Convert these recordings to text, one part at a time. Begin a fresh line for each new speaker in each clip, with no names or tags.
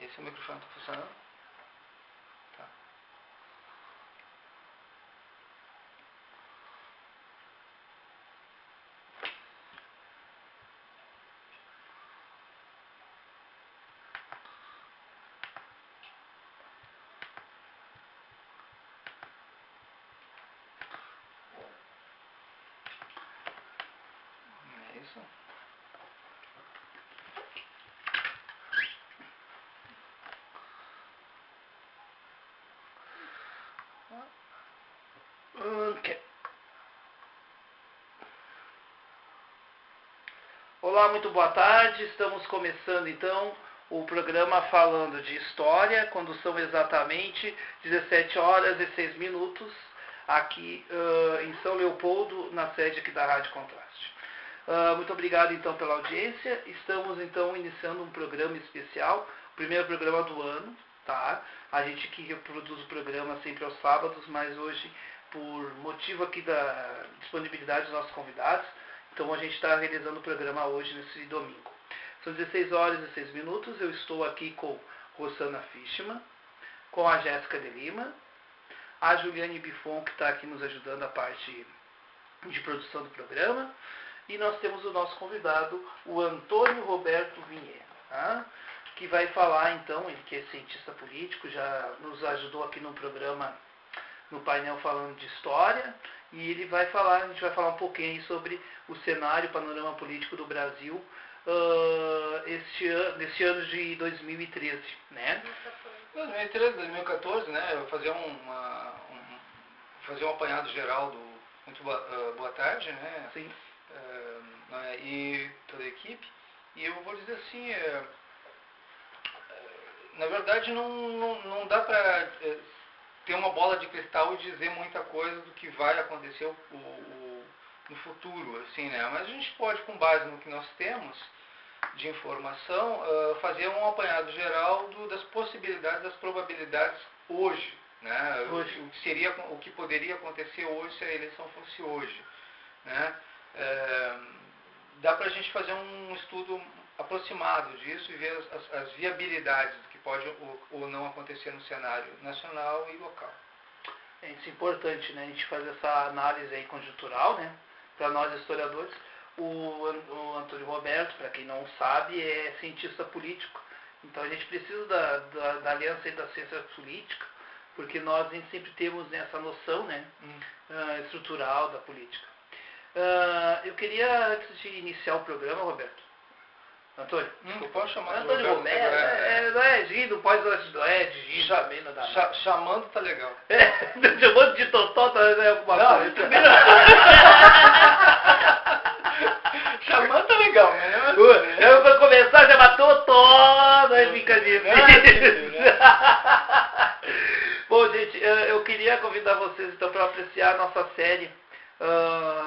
Esse microfone está funcionando? Tá. É isso. Ok. Olá, muito boa tarde. Estamos começando então o programa falando de história, quando são exatamente 17 horas e 6 minutos, aqui em São Leopoldo, na sede aqui da Rádio Contraste. Muito obrigado então pela audiência. Estamos então iniciando um programa especial, o primeiro programa do ano, tá? A gente que reproduz o programa sempre aos sábados, mas hoje, por motivo aqui da disponibilidade dos nossos convidados, então a gente está realizando o programa hoje, nesse domingo. São 16 horas e 6 minutos, eu estou aqui com Rosana Fischmann, com a Jéssica de Lima, a Juliane Biffon, que está aqui nos ajudando a parte de produção do programa, e nós temos o nosso convidado, o Antônio Roberto Vinhedo, tá? Que vai falar então, ele que é cientista político, já nos ajudou aqui no programa, no painel falando de história, e ele vai falar, a gente vai falar um pouquinho aí sobre o cenário, o panorama político do Brasil nesse ano de 2013, né?
2013, 2014, né? Eu fazer fazer um apanhado geral do muito boa tarde, né?
Sim.
E toda a equipe. E eu vou dizer assim, na verdade não dá para ter uma bola de cristal e dizer muita coisa do que vai acontecer no futuro, assim, né? Mas a gente pode, com base no que nós temos de informação, fazer um apanhado geral das possibilidades, das probabilidades hoje, né?
Hoje.
O que poderia acontecer hoje se a eleição fosse hoje, né? Dá para a gente fazer um estudo aproximado disso e ver as viabilidades do que pode ou não acontecer no cenário nacional e local.
Isso é importante, né? A gente fazer essa análise aí conjuntural, né? Para nós historiadores. O Antônio Roberto, para quem não sabe, é cientista político. Então a gente precisa da aliança da ciência política, porque nós nem sempre temos essa noção, né? Estrutural da política. Eu queria, antes de iniciar o programa, Roberto, Antônio,
Eu posso chamar
Antônio Roberto, não é Gi, não pode é de Gi também, não dá.
Chamando tá legal.
Chamando de Totó, não é alguma coisa.
Chamando tá legal, né?
Eu vou começar a chamar Totó, não é brincadeira. Bom, gente, eu queria convidar vocês então para apreciar a nossa série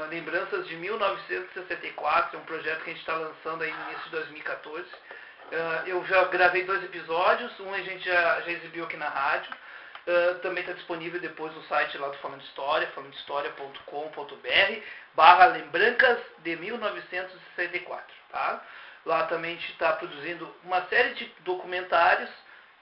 Lembranças de 1964, é um projeto que a gente está lançando aí no início de 2014. Eu já gravei 2 episódios, um a gente já exibiu aqui na rádio, também está disponível depois no site lá do Falando História, falandohistoria.com.br/lembranças de 1964, tá? Lá também a gente está produzindo uma série de documentários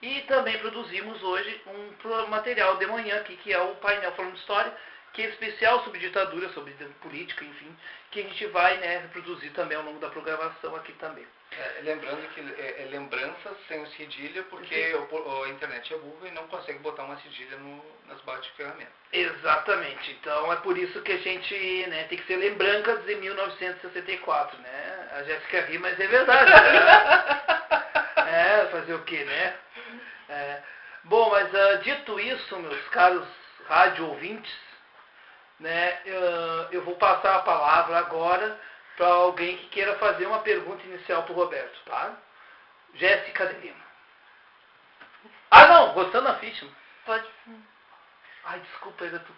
e também produzimos hoje um material de manhã aqui, que é o painel Falando História, que é especial sobre ditadura, sobre política, enfim, que a gente vai, né, reproduzir também ao longo da programação aqui também.
Lembrando que é lembranças sem o cedilha, porque a internet é burra e não consegue botar uma cedilha nas barras de ferramenta.
Exatamente. Então é por isso que a gente, né, tem que ser lembranças de 1964, né? A Jéssica ri, mas é verdade. Né? Fazer o quê, né? Bom, mas dito isso, meus caros rádio ouvintes, né, eu vou passar a palavra agora para alguém que queira fazer uma pergunta inicial para o Roberto, tá? Jéssica de Lima. Não, Rosana Fischmann.
Pode.
Ai, desculpa, ainda tu.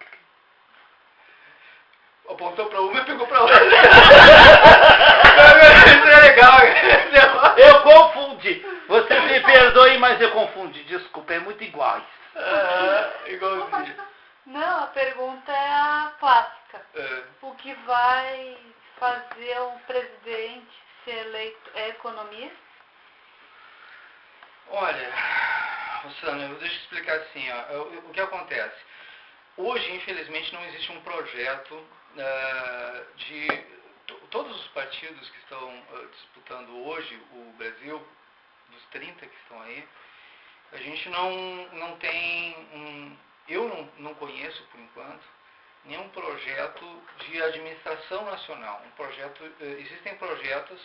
Apontou para uma e pegou para outra. Isso é legal.
Eu confundi. Vocês me perdoem, mas eu confundi. Desculpa, é muito iguais.
Igualzinho.
Não, a pergunta é a clássica.
É.
O que vai fazer um presidente ser eleito é economia?
Olha, Rosana, deixa eu explicar assim, ó, o que acontece. Hoje, infelizmente, não existe um projeto de... Todos os partidos que estão disputando hoje o Brasil, dos 30 que estão aí, a gente não tem eu não conheço, por enquanto, nenhum projeto de administração nacional. Existem projetos...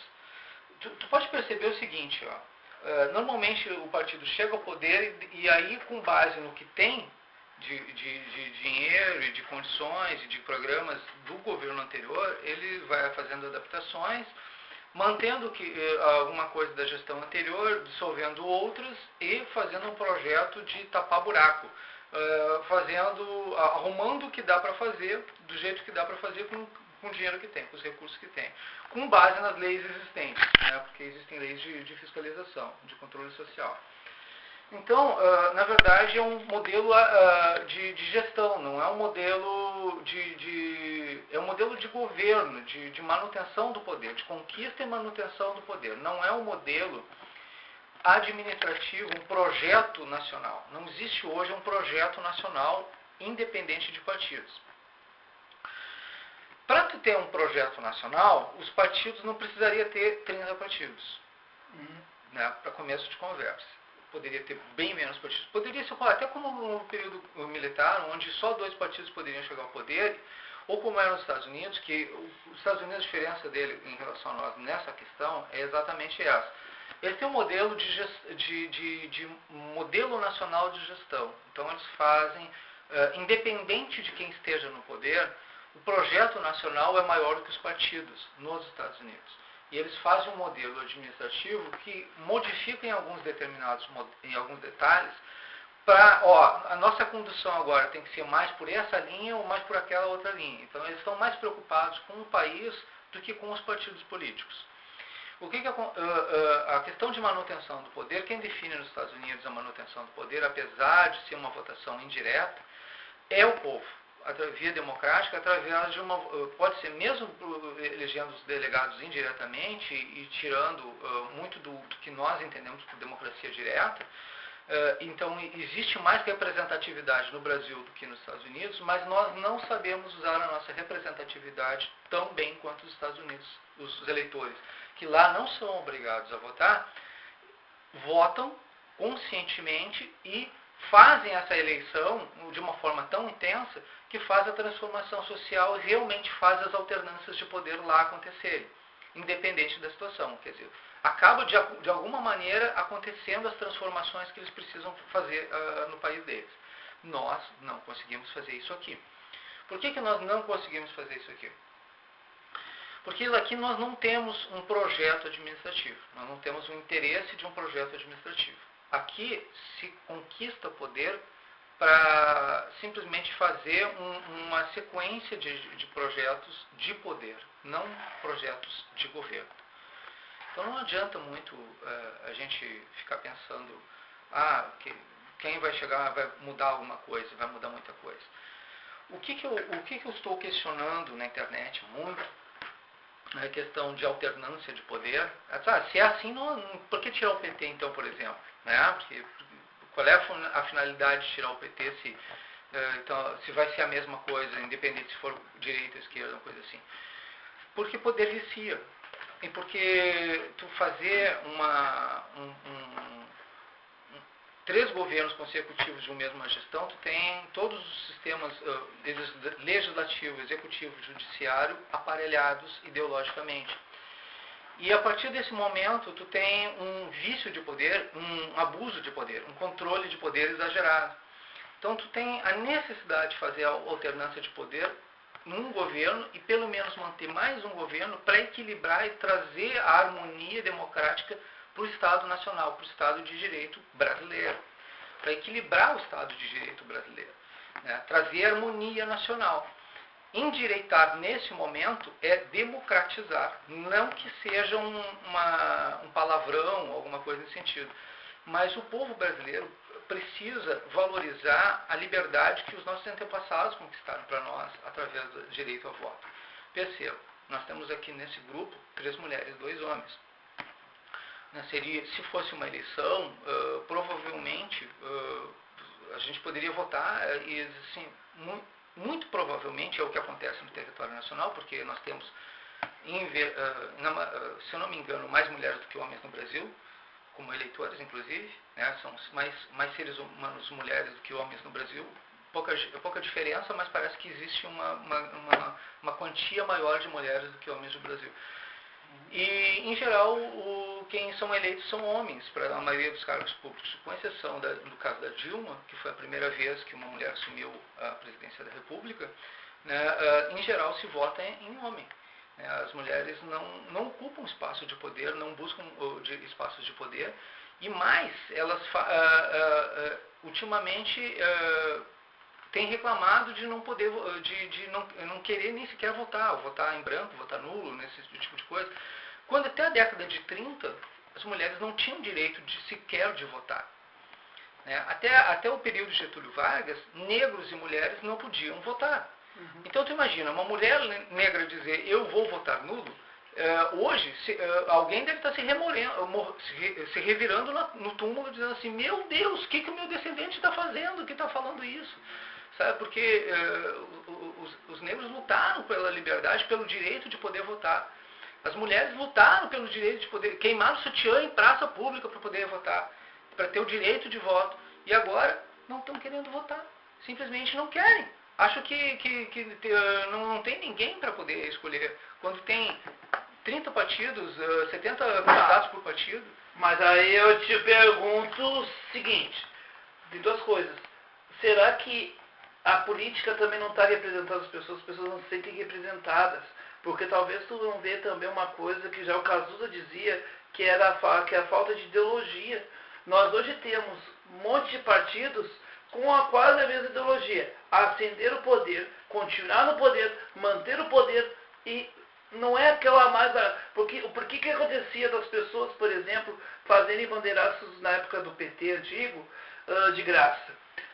Tu pode perceber o seguinte, ó, normalmente o partido chega ao poder e aí, com base no que tem de dinheiro e de condições e de programas do governo anterior, ele vai fazendo adaptações, mantendo alguma coisa da gestão anterior, dissolvendo outras e fazendo um projeto de tapar buraco, arrumando o que dá para fazer, do jeito que dá para fazer com o dinheiro que tem, com os recursos que tem, com base nas leis existentes, né, porque existem leis de fiscalização, de controle social. Então, na verdade, é um modelo de gestão, não é um modelo é um modelo de governo, de manutenção do poder, de conquista e manutenção do poder. Não é um modelo administrativo, um projeto nacional. Não existe hoje um projeto nacional independente de partidos. Para tu ter um projeto nacional, os partidos não precisariam ter 30 partidos, né, para começo de conversa. Poderia ter bem menos partidos. Poderia ser até como no período militar, onde só 2 partidos poderiam chegar ao poder, ou como era nos Estados Unidos, que os Estados Unidos, a diferença dele em relação a nós nessa questão é exatamente essa. Eles têm um modelo de modelo nacional de gestão. Então eles fazem, independente de quem esteja no poder, o projeto nacional é maior do que os partidos nos Estados Unidos. E eles fazem um modelo administrativo que modifica em alguns detalhes, a nossa condução agora tem que ser mais por essa linha ou mais por aquela outra linha. Então eles estão mais preocupados com o país do que com os partidos políticos. A questão de manutenção do poder, quem define nos Estados Unidos a manutenção do poder, apesar de ser uma votação indireta, é o povo. Via democrática, através de pode ser mesmo elegendo os delegados indiretamente e tirando muito do que nós entendemos por democracia direta. Então, existe mais representatividade no Brasil do que nos Estados Unidos, mas nós não sabemos usar a nossa representatividade tão bem quanto os Estados Unidos, os eleitores, que lá não são obrigados a votar, votam conscientemente e fazem essa eleição de uma forma tão intensa que faz a transformação social e realmente faz as alternâncias de poder lá acontecerem, independente da situação. Quer dizer, acaba de alguma maneira acontecendo as transformações que eles precisam fazer no país deles. Nós não conseguimos fazer isso aqui. Por que nós não conseguimos fazer isso aqui? Porque aqui nós não temos um projeto administrativo, nós não temos o interesse de um projeto administrativo. Aqui se conquista poder para simplesmente fazer uma sequência de projetos de poder, não projetos de governo. Então não adianta muito a gente ficar pensando, quem vai chegar vai mudar alguma coisa, vai mudar muita coisa. O que eu estou questionando na internet muito é a questão de alternância de poder. Se é assim, por que tirar o PT então, por exemplo? Né? Porque, qual é a finalidade de tirar o PT se vai ser a mesma coisa, independente se for direita, esquerda, uma coisa assim? Porque poder vicia. E porque tu fazer 3 governos consecutivos de uma mesma gestão, tu tem todos os sistemas legislativo, executivo, judiciário aparelhados ideologicamente. E a partir desse momento, tu tem um vício de poder, um abuso de poder, um controle de poder exagerado. Então tu tem a necessidade de fazer a alternância de poder num governo e pelo menos manter mais um governo para equilibrar e trazer a harmonia democrática para o Estado Nacional, para o Estado de Direito brasileiro, para equilibrar o Estado de Direito brasileiro, né? Trazer harmonia nacional. Endireitar nesse momento é democratizar, não que seja um palavrão ou alguma coisa nesse sentido, mas o povo brasileiro precisa valorizar a liberdade que os nossos antepassados conquistaram para nós através do direito ao voto. Perceba, nós temos aqui nesse grupo 3 mulheres e 2 homens. se fosse uma eleição, provavelmente a gente poderia votar e, assim, muito provavelmente é o que acontece no território nacional, porque nós temos, se eu não me engano, mais mulheres do que homens no Brasil, como eleitores, inclusive, né? São mais seres humanos mulheres do que homens no Brasil. Pouca diferença, mas parece que existe uma quantia maior de mulheres do que homens no Brasil. E, em geral, quem são eleitos são homens, para a maioria dos cargos públicos, com exceção do caso da Dilma, que foi a primeira vez que uma mulher assumiu a presidência da República, né? Em geral se vota em homem. As mulheres não ocupam espaço de poder, não buscam espaços de poder, e mais, elas ultimamente têm reclamado de não poder, de não querer nem sequer votar em branco, votar nulo, nesse tipo de coisa. Quando até a década de 30, as mulheres não tinham direito sequer de votar. Até o período de Getúlio Vargas, negros e mulheres não podiam votar. Então, tu imagina, uma mulher negra dizer, eu vou votar nulo, hoje, alguém deve estar se revirando no túmulo, dizendo assim, meu Deus, o que o meu descendente está fazendo, que está falando isso? Sabe, porque os negros lutaram pela liberdade, pelo direito de poder votar. As mulheres lutaram pelo direito de poder, queimaram sutiã em praça pública para poder votar, para ter o direito de voto. E agora não estão querendo votar, simplesmente não querem. Acho que não tem ninguém para poder escolher. Quando tem 30 partidos, 70 candidatos por partido.
Mas aí eu te pergunto o seguinte, de duas coisas. Será que a política também não está representando as pessoas não se sentem representadas? Porque talvez tu não vê também uma coisa que já o Cazuza dizia, que é a falta de ideologia. Nós hoje temos um monte de partidos com quase a mesma ideologia. Ascender o poder, continuar no poder, manter o poder, e não é aquela mais... Por que acontecia das pessoas, por exemplo, fazerem bandeiraços na época do PT antigo, de graça?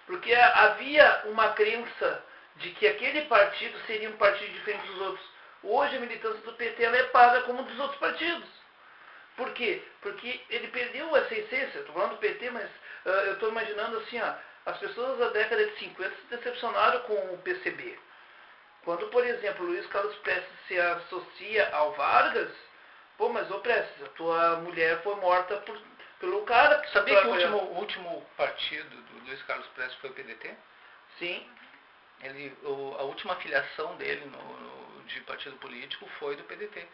Porque havia uma crença de que aquele partido seria um partido diferente dos outros. Hoje a militância do PT ela é paga como dos outros partidos. Por quê? Porque ele perdeu essa essência. Estou falando do PT, mas eu estou imaginando assim, as pessoas da década de 50 se decepcionaram com o PCB. Quando, por exemplo, Luiz Carlos Prestes se associa ao Vargas, mas Prestes, a tua mulher foi morta pelo cara que...
Sabia que o último partido do Luiz Carlos Prestes foi o PDT?
Sim.
A última filiação dele de partido político foi do PDT.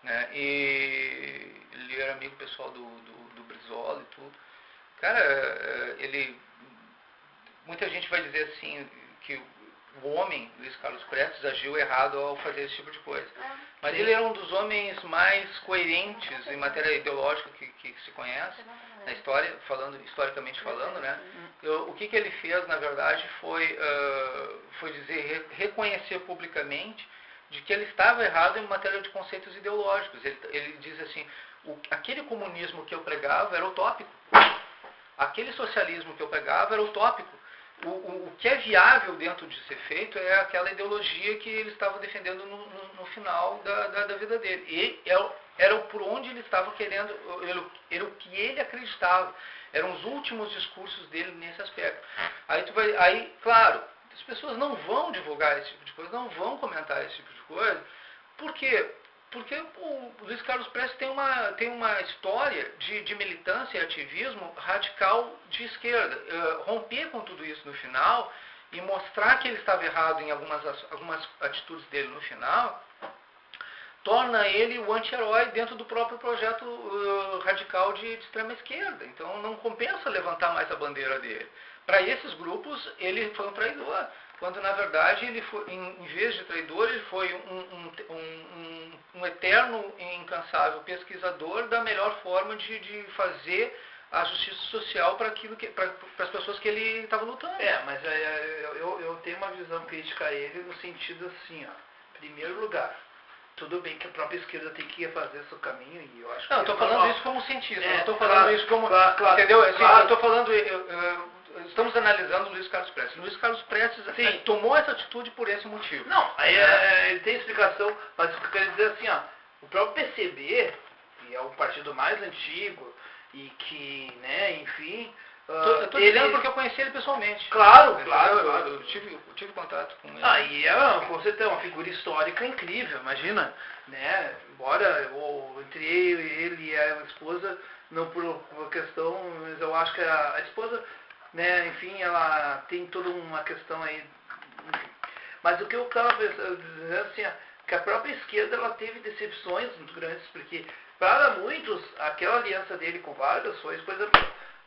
Né? E ele era amigo pessoal do Brizola e tudo. Cara, muita gente vai dizer assim que o homem, Luiz Carlos Prestes, agiu errado ao fazer esse tipo de coisa. Mas ele era um dos homens mais coerentes em matéria ideológica que se conhece, na história, historicamente falando, né? O que ele fez, na verdade, foi reconhecer publicamente de que ele estava errado em matéria de conceitos ideológicos. Ele diz assim, aquele comunismo que eu pregava era utópico. Aquele socialismo que eu pregava era utópico. O que é viável dentro de ser feito é aquela ideologia que ele estava defendendo no final da vida dele. E era por onde ele estava querendo, era o que ele acreditava. Eram os últimos discursos dele nesse aspecto. Aí, claro, as pessoas não vão divulgar esse tipo de coisa, não vão comentar esse tipo de coisa. Por quê? Porque o Luiz Carlos Prestes tem uma história de militância e ativismo radical de esquerda. Romper com tudo isso no final e mostrar que ele estava errado em algumas atitudes dele no final, torna ele o anti-herói dentro do próprio projeto radical de extrema esquerda. Então não compensa levantar mais a bandeira dele. Para esses grupos, ele foi um traidor. Quando, na verdade, ele foi, em vez de traidor, ele foi um eterno e incansável pesquisador da melhor forma de fazer a justiça social para as pessoas que ele estava lutando.
Mas eu tenho uma visão crítica a ele no sentido assim, em primeiro lugar, tudo bem que a própria esquerda tem que fazer seu caminho, e eu acho que...
Não, eu estou falando isso como cientista, não estou falando
claro,
isso como...
Claro,
entendeu? Assim,
claro.
eu estou falando... Estamos analisando o Luiz Carlos Prestes. Luiz Carlos Prestes tomou essa atitude por esse motivo.
Não, aí ele tem explicação, mas o que eu quero dizer é assim, o próprio PCB, que é o partido mais antigo e que, né, enfim...
Eu tô dizendo porque eu conheci ele pessoalmente.
Claro.
Eu tive contato com ele.
E com certeza é uma figura histórica incrível, imagina, né? Embora entre ele e a esposa, não por uma questão, mas eu acho que a esposa, né, enfim, ela tem toda uma questão aí, enfim. Mas o que eu estava dizendo assim, que a própria esquerda ela teve decepções muito grandes, porque para muitos aquela aliança dele com Vargas foi coisa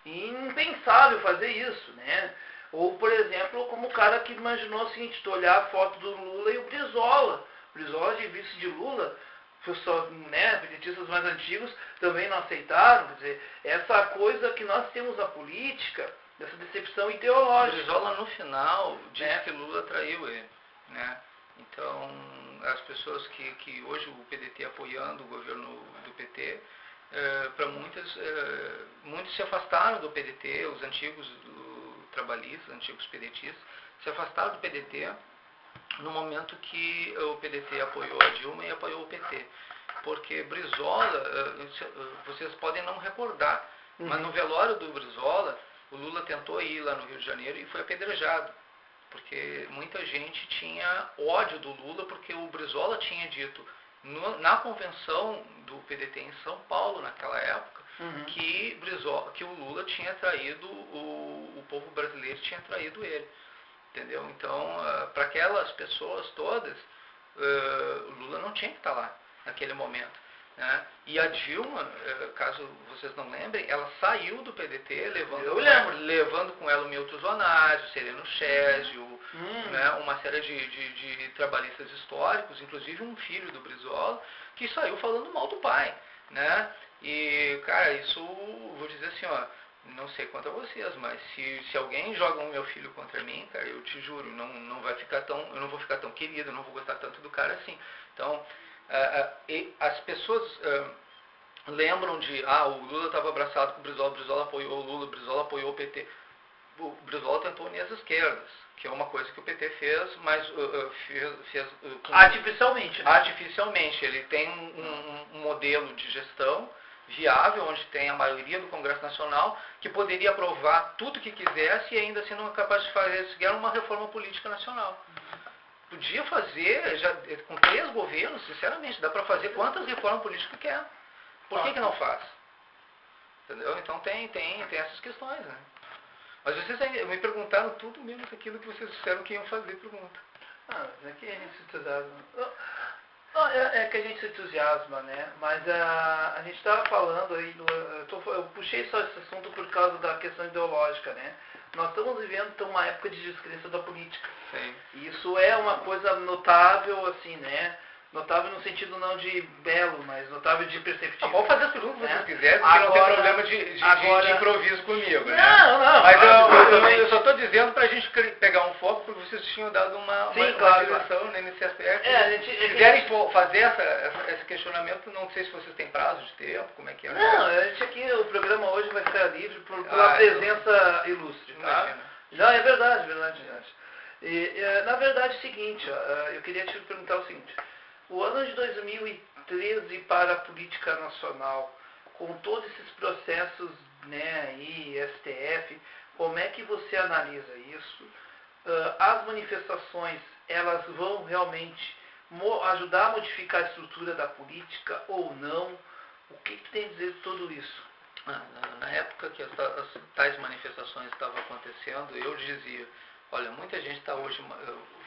impensável fazer isso, né? Ou, por exemplo, como o cara que imaginou o seguinte, tu olhar a foto do Lula e o Brizola. Brizola de vice de Lula, né, pedetistas mais antigos também não aceitaram. Quer dizer, essa coisa que nós temos na política, dessa decepção ideológica.
Brizola, no final, disse que Lula traiu ele, né? Então, as pessoas que hoje o PDT apoiando o governo do PT, para muitos se afastaram do PDT, os antigos trabalhistas, antigos pedetistas, se afastaram do PDT no momento que o PDT apoiou a Dilma e apoiou o PT. Porque Brizola, vocês podem não recordar, mas no velório do Brizola, o Lula tentou ir lá no Rio de Janeiro e foi apedrejado. Porque muita gente tinha ódio do Lula, porque o Brizola tinha dito na convenção do PDT em São Paulo, naquela época, que o Lula tinha traído, o povo brasileiro tinha traído ele. Entendeu? Então, para aquelas pessoas todas, o Lula não tinha que estar lá naquele momento. Né? E a Dilma, caso vocês não lembrem, ela saiu do PDT levando com ela o Milton Zonário, Sereno Chésio, né, uma série de trabalhistas históricos, inclusive um filho do Brizola, que saiu falando mal do pai. Né? E, cara, isso, vou dizer assim, ó, não sei quanto a vocês, mas se alguém joga o meu filho contra mim, cara, eu te juro, não vai ficar tão, eu não vou ficar tão querido, eu não vou gostar tanto do cara assim. Então, as pessoas lembram de, o Lula estava abraçado com o Brizola apoiou o Lula, o Brizola apoiou o PT. O Brizola tentou unir as esquerdas, que é uma coisa que o PT fez, mas fez
artificialmente. Né?
Artificialmente. Ele tem um modelo de gestão viável, onde tem a maioria do Congresso Nacional, que poderia aprovar tudo que quisesse e ainda assim não é capaz de fazer sequer uma reforma política nacional. Podia fazer, já, com 3 governos, sinceramente, dá para fazer quantas reformas políticas quer. Por que não faz? Entendeu? Então tem essas questões, né? Mas vocês me perguntaram tudo menos aquilo que vocês disseram que iam fazer pergunta.
É que a gente se entusiasma. É que a gente se entusiasma, né? Mas a gente estava falando aí, eu puxei só esse assunto por causa da questão ideológica, né? Nós estamos vivendo então uma época de descrença da política.
Sim.
E isso é uma coisa notável, assim, né? Notável no sentido não de belo, mas notável de perceptível.
Pode fazer as perguntas que vocês quiserem, porque não tem problema de improviso comigo, né?
Não.
Mas eu só estou dizendo para a gente pegar um foco, porque vocês tinham dado uma direção, né, nesse aspecto. Se quiserem fazer esse questionamento, não sei se vocês têm prazo de tempo, como é que é.
Não, a gente aqui, o programa hoje vai ficar livre pela presença ilustre, tá?
Imagina.
Não, é verdade. Na verdade é o seguinte, eu queria te perguntar o seguinte. O ano de 2013 para a política nacional, com todos esses processos, né, aí, STF, como é que você analisa isso? As manifestações, elas vão realmente ajudar a modificar a estrutura da política ou não? O que tu tem a dizer de tudo isso?
Na época que as tais manifestações estavam acontecendo, eu dizia, olha, muita gente está hoje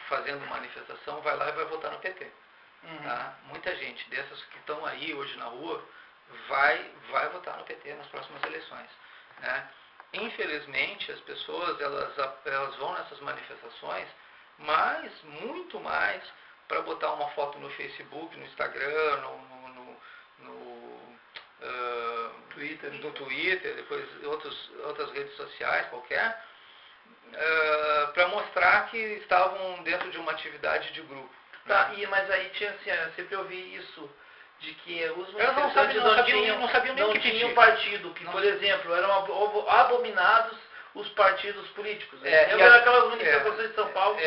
fazendo manifestação, vai lá e vai votar no PT. Tá? Muita gente dessas que estão aí hoje na rua vai votar no PT nas próximas eleições. Né? Infelizmente, as pessoas elas vão nessas manifestações, mas muito mais para botar uma foto no Facebook, no Instagram, no Twitter, depois outras redes sociais qualquer, para mostrar que estavam dentro de uma atividade de grupo.
Tá, mas aí tinha assim, eu sempre ouvi isso, de que os
manifestantes
não tinham partido, que, por exemplo, eram abominados os partidos políticos.
É,
Eu
e
era
a-
aquelas manifestações de São Paulo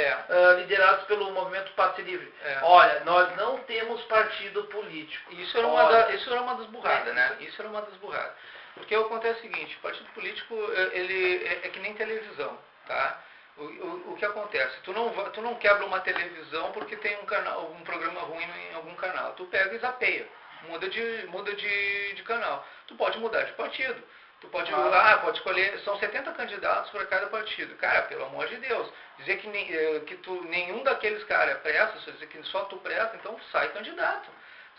lideradas pelo movimento Passe Livre. Olha, nós não temos partido político.
Isso era uma das burradas, né? Isso era uma das burradas. Porque acontece o seguinte, o partido político, ele é que nem televisão, tá? O que acontece? Tu não quebra uma televisão porque tem um programa ruim em algum canal. Tu pega e zapeia, muda de canal. Tu pode mudar de partido. Tu pode pode escolher, são 70 candidatos para cada partido. Cara, pelo amor de Deus, dizer que nenhum daqueles caras presta, se dizer que só tu presta, então sai candidato.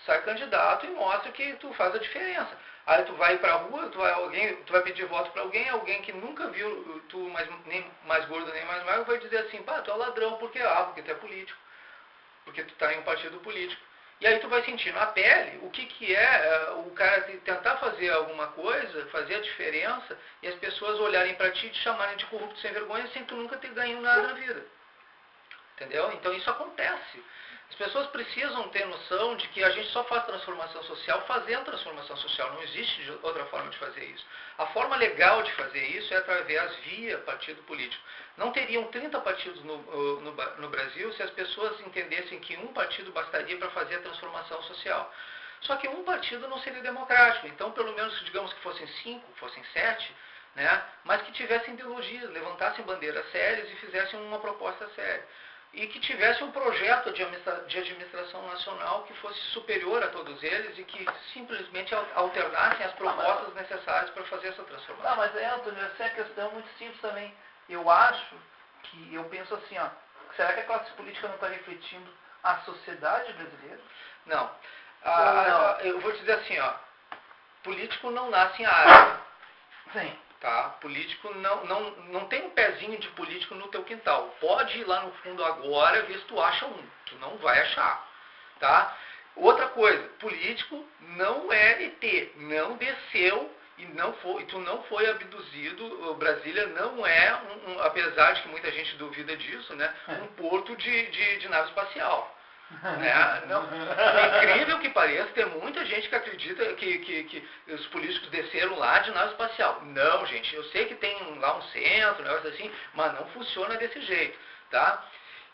Sai candidato e mostra que tu faz a diferença. Aí tu vai pra rua, tu vai pedir voto para alguém que nunca viu tu nem mais gordo nem mais magro, vai dizer assim, pá, tu é ladrão, porque tu é político. Porque tu tá em um partido político. E aí tu vai sentir na pele o que é o cara tentar fazer alguma coisa, fazer a diferença, e as pessoas olharem para ti e te chamarem de corrupto sem vergonha sem tu nunca ter ganho nada na vida. Entendeu? Então isso acontece. As pessoas precisam ter noção de que a gente só faz transformação social fazendo transformação social. Não existe outra forma de fazer isso. A forma legal de fazer isso é através via partido político. Não teriam 30 partidos no Brasil se as pessoas entendessem que um partido bastaria para fazer a transformação social. Só que um partido não seria democrático. Então, pelo menos, digamos que fossem 5, fossem 7, né? Mas que tivessem ideologia, levantassem bandeiras sérias e fizessem uma proposta séria. E que tivesse um projeto de administração nacional que fosse superior a todos eles e que simplesmente alternassem as propostas necessárias para fazer essa transformação.
Não, mas Antônio, essa é a questão muito simples também. Eu penso assim, será que a classe política não está refletindo a sociedade brasileira?
Não. Eu vou te dizer assim, político não nasce em árabe.
Sim.
Tá? Político não tem um pezinho de político no teu quintal. Pode ir lá no fundo agora ver se tu acha um. Tu não vai achar. Tá? Outra coisa, político não é ET, não desceu e tu não foi abduzido. Brasília não é, apesar de que muita gente duvida disso, né, um porto de nave espacial. Né? Não, é incrível que pareça, tem muita gente que acredita que os políticos desceram lá de nave espacial. Não, gente, eu sei que tem lá um centro, um negócio assim, mas não funciona desse jeito, tá?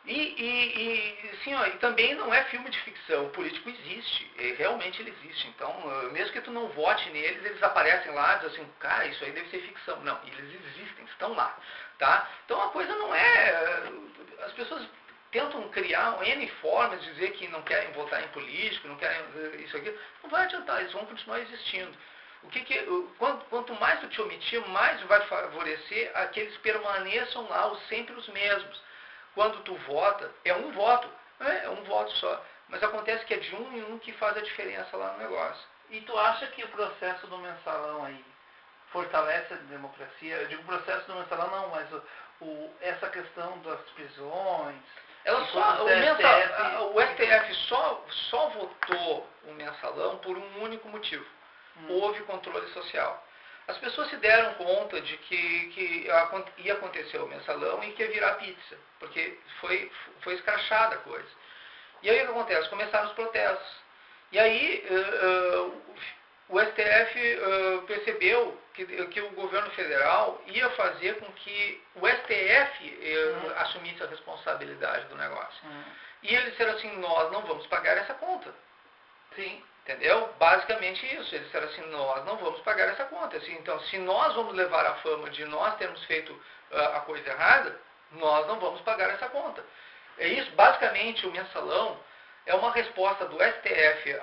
E também não é filme de ficção, o político existe, realmente ele existe. Então, mesmo que tu não vote neles, eles aparecem lá e dizem assim, cara, isso aí deve ser ficção. Não, eles existem, estão lá, tá? Então a coisa não é... As pessoas tentam criar N formas de dizer que não querem votar em político, não querem isso aqui, não vai adiantar, eles vão continuar existindo. Quanto mais tu te omitir, mais vai favorecer a que eles permaneçam lá, sempre os mesmos. Quando tu vota, é um voto só, mas acontece que é de um em um que faz a diferença lá no negócio.
E tu acha que o processo do mensalão aí fortalece a democracia? Eu digo processo do mensalão não, mas essa questão das prisões...
O STF só votou o mensalão por um único motivo. Houve controle social. As pessoas se deram conta de que ia acontecer o mensalão e que ia virar pizza, porque foi escrachada a coisa. E aí o que acontece? Começaram os protestos. E aí o STF percebeu que o governo federal ia fazer com que o STF assumisse a responsabilidade do negócio. E eles disseram assim, nós não vamos pagar essa conta.
Sim.
Entendeu? Basicamente isso. Eles disseram assim, nós não vamos pagar essa conta. Assim, então, se nós vamos levar a fama de nós termos feito a coisa errada, nós não vamos pagar essa conta. É isso. Basicamente, o mensalão é uma resposta do STF,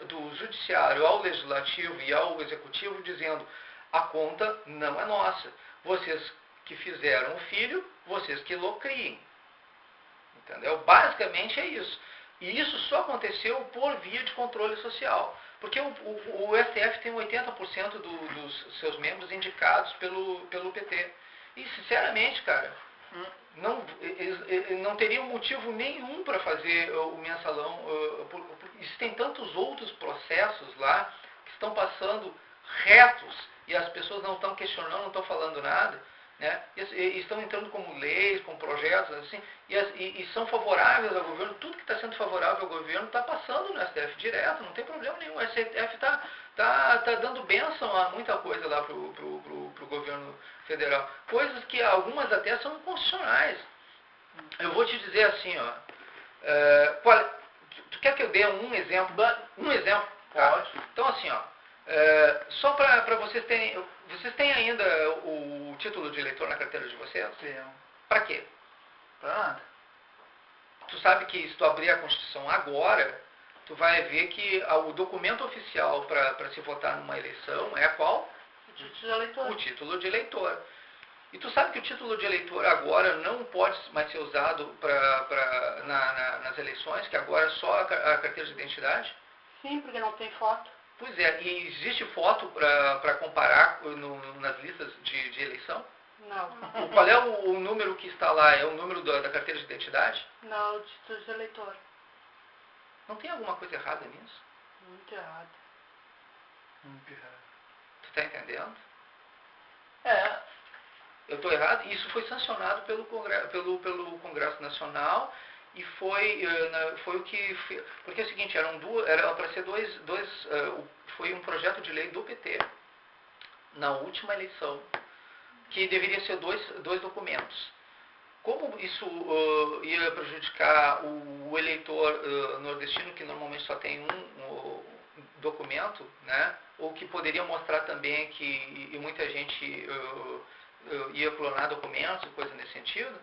do Judiciário ao Legislativo e ao Executivo, dizendo, a conta não é nossa. Vocês que fizeram o filho, vocês que locriem. Entendeu? Basicamente é isso. E isso só aconteceu por via de controle social. Porque o STF tem 80% dos seus membros indicados pelo PT. E, sinceramente, cara, eles não teriam motivo nenhum para fazer o mensalão. Existem tantos outros processos lá que estão passando retos e as pessoas não estão questionando, não estão falando nada. né? E estão entrando como leis, como projetos, assim, e são favoráveis ao governo. Tudo que está sendo favorável ao governo está passando no STF direto, não tem problema nenhum. O STF tá dando bênção a muita coisa lá pro governo federal. Coisas que algumas até são inconstitucionais. Eu vou te dizer assim, ó. Tu quer que eu dê um exemplo? Um exemplo? Tá?
Pode.
Então assim, ó. Só para vocês terem... Vocês têm ainda o título de eleitor na carteira de vocês?
Sim.
Para quê?
Pra nada.
Tu sabe que se tu abrir a Constituição agora, tu vai ver que o documento oficial para se votar numa eleição é qual?
O título de eleitor.
O título de eleitor. E tu sabe que o título de eleitor agora não pode mais ser usado nas eleições, que agora é só a carteira de identidade?
Sim, porque não tem foto.
Pois é, e existe foto para comparar nas listas de eleição?
Não.
Qual é o número que está lá? É o número da carteira de identidade?
Não, o título de eleitor.
Não tem alguma coisa errada nisso?
Muito errado.
Muito errado.
Tu está entendendo?
É.
Eu estou errado? Isso foi sancionado pelo Congresso Nacional e foi o que... Porque é o seguinte, era para ser foi um projeto de lei do PT na última eleição, que deveria ser dois documentos. Como isso ia prejudicar o eleitor nordestino, que normalmente só tem um documento, né? Ou que poderia mostrar também que muita gente ia clonar documentos, coisa nesse sentido,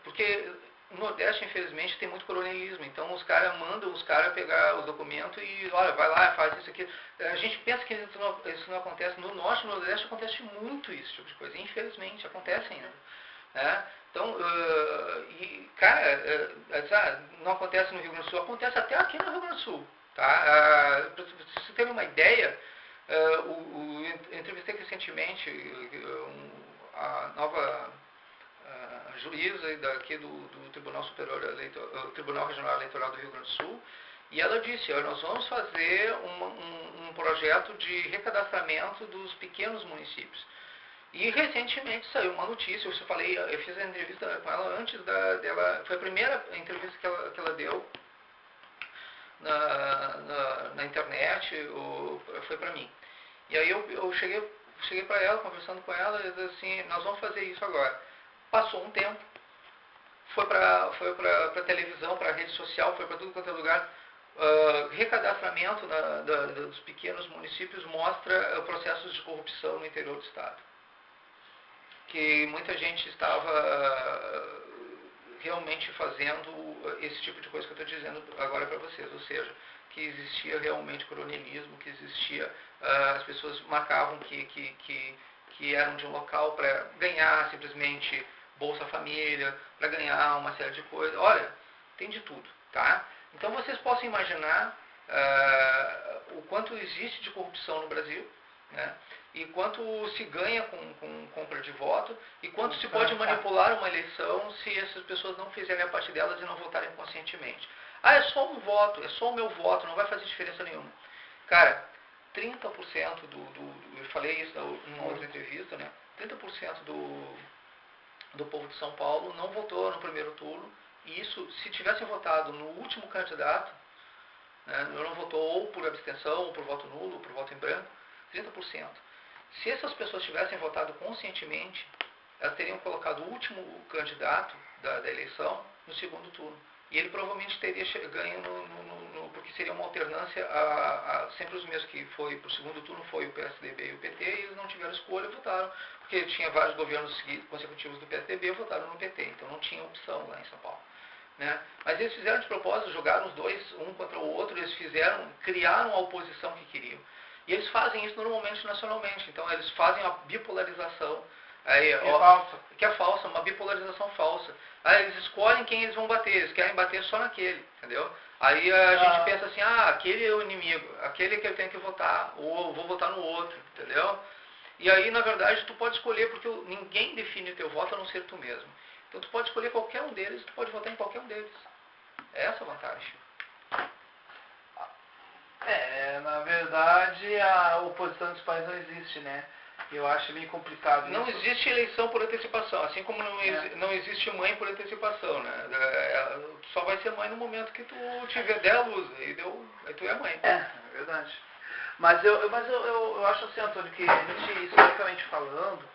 porque no Nordeste, infelizmente, tem muito coronelismo. Então, os caras mandam os caras pegar os documentos e, olha, vai lá, faz isso aqui. A gente pensa que isso não acontece. No Norte e no Nordeste acontece muito esse tipo de coisa. Infelizmente, acontece ainda. Né? Então, não acontece no Rio Grande do Sul, acontece até aqui no Rio Grande do Sul. Tá? Para vocês terem uma ideia, eu entrevistei recentemente a nova juíza daqui do Tribunal Superior Tribunal Regional Eleitoral do Rio Grande do Sul, e ela disse, nós vamos fazer um projeto de recadastramento dos pequenos municípios. E recentemente saiu uma notícia, eu fiz a entrevista com ela antes dela, foi a primeira entrevista que ela deu na internet, foi para mim. E aí eu cheguei para ela, conversando com ela, e disse assim, nós vamos fazer isso agora. Passou um tempo, foi para televisão, para rede social, foi para tudo quanto é lugar. Recadastramento dos pequenos municípios mostra processos de corrupção no interior do estado. Que muita gente estava realmente fazendo esse tipo de coisa que eu estou dizendo agora para vocês, ou seja, que existia realmente coronelismo, que existia, as pessoas marcavam que eram de um local para ganhar simplesmente Bolsa Família, para ganhar uma série de coisas. Olha, tem de tudo, tá? Então vocês possam imaginar o quanto existe de corrupção no Brasil, né? E quanto se ganha com compra de voto, e quanto se pode manipular uma eleição se essas pessoas não fizerem a parte delas e não votarem conscientemente. É só um voto, é só o meu voto, não vai fazer diferença nenhuma. Cara, 30% eu falei isso numa outra entrevista, né? 30% do povo de São Paulo não votou no primeiro turno, e isso, se tivessem votado no último candidato, né, não votou ou por abstenção, ou por voto nulo, ou por voto em branco, 30%. Se essas pessoas tivessem votado conscientemente, elas teriam colocado o último candidato da eleição no segundo turno. E ele provavelmente teria ganho, porque seria uma alternância sempre os mesmos, que foi para o segundo turno, foi o PSDB e o PT, e eles não tiveram escolha, votaram, porque tinha vários governos consecutivos do PSDB, votaram no PT, então não tinha opção lá em São Paulo. Né? Mas eles fizeram de propósito, jogaram os dois, um contra o outro, criaram a oposição que queriam. E eles fazem isso normalmente nacionalmente, então eles fazem a bipolarização, que é falsa, uma bipolarização falsa. Aí eles escolhem quem eles vão bater, eles querem bater só naquele, entendeu? Aí a gente pensa assim, aquele é o inimigo, aquele é que eu tenho que votar, ou eu vou votar no outro, entendeu? E aí, na verdade, tu pode escolher, porque ninguém define o teu voto a não ser tu mesmo. Então tu pode escolher qualquer um deles, tu pode votar em qualquer um deles. É essa a vantagem.
Na verdade, a oposição dos países não existe, né? Eu acho meio complicado
Não
isso.
existe eleição por antecipação, assim como não existe mãe por antecipação, né? Tu só vai ser mãe no momento que tu tiver 10 luz, aí tu é mãe.
É verdade. Mas eu acho assim, Antônio, que a gente, historicamente falando,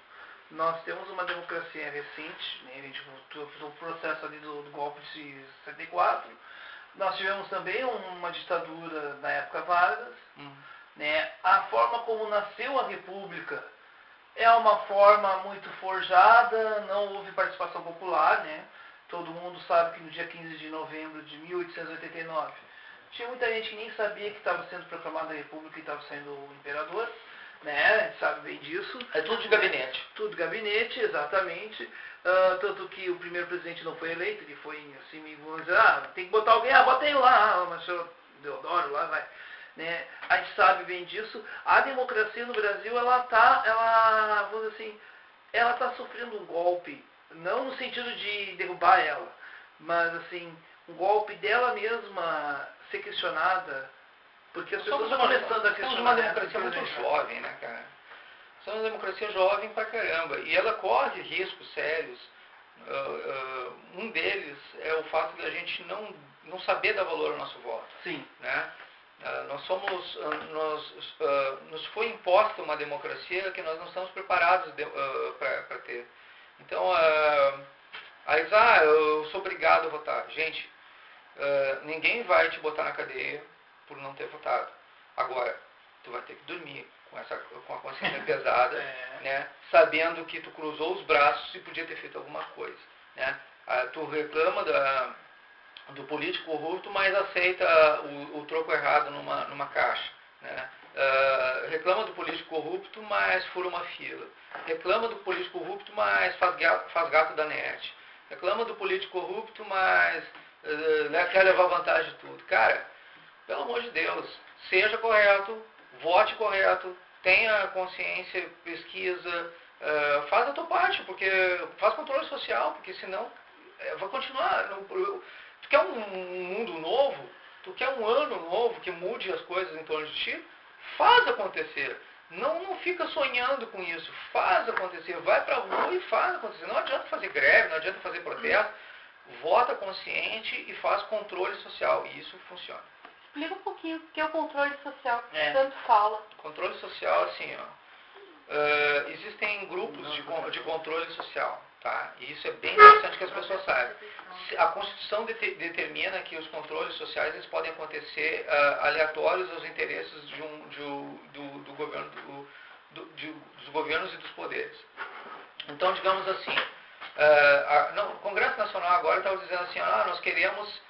nós temos uma democracia recente, né? A gente o processo ali do golpe de 64. Nós tivemos também uma ditadura na época Vargas, né? A forma como nasceu a República é uma forma muito forjada, não houve participação popular, né? Todo mundo sabe que no dia 15 de novembro de 1889 tinha muita gente que nem sabia que estava sendo proclamada a República e estava sendo o imperador, né? A gente sabe bem disso.
É tudo de gabinete.
Tudo gabinete, exatamente. Tanto que o primeiro presidente não foi eleito, ele foi assim, vamos dizer, tem que botar alguém, bota ele lá, mas o senhor Deodoro lá, vai. Né? A gente sabe bem disso. A democracia no Brasil, vamos dizer assim, ela está sofrendo um golpe, não no sentido de derrubar ela, mas assim, um golpe dela mesma ser questionada, porque as pessoas estão começando a questionar.
Somos uma democracia muito jovem, né, cara? Somos uma democracia jovem pra caramba, e ela corre riscos sérios. Um deles é o fato de a gente não saber dar valor ao nosso voto.
Sim.
Né? Nos foi imposta uma democracia que nós não estamos preparados para ter. Então, eu sou obrigado a votar. Gente, ninguém vai te botar na cadeia por não ter votado. Agora, tu vai ter que dormir com a consciência pesada, né? Sabendo que tu cruzou os braços e podia ter feito alguma coisa. Né? Tu reclama do político corrupto, mas aceita o troco errado numa caixa. Né? Reclama do político corrupto, mas fura uma fila. Reclama do político corrupto, mas faz gato da net. Reclama do político corrupto, mas quer levar vantagem de tudo. Cara, pelo amor de Deus, seja correto, vote correto, tenha consciência, pesquisa, faz a tua parte, porque faz controle social, porque senão vai continuar. Tu quer um mundo novo? Tu quer um ano novo que mude as coisas em torno de ti? Faz acontecer. Não fica sonhando com isso. Faz acontecer. Vai pra rua e faz acontecer. Não adianta fazer greve, não adianta fazer protesto. Vota consciente e faz controle social. E isso funciona.
Explica um pouquinho o que é o controle social, que tanto fala.
Controle social, assim, existem grupos de controle social. Tá? E isso é bem interessante que as pessoas saibam. A Constituição determina que os controles sociais eles podem acontecer aleatórios aos interesses do governo, dos governos e dos poderes. Então, digamos assim, o Congresso Nacional agora estava dizendo assim, nós queremos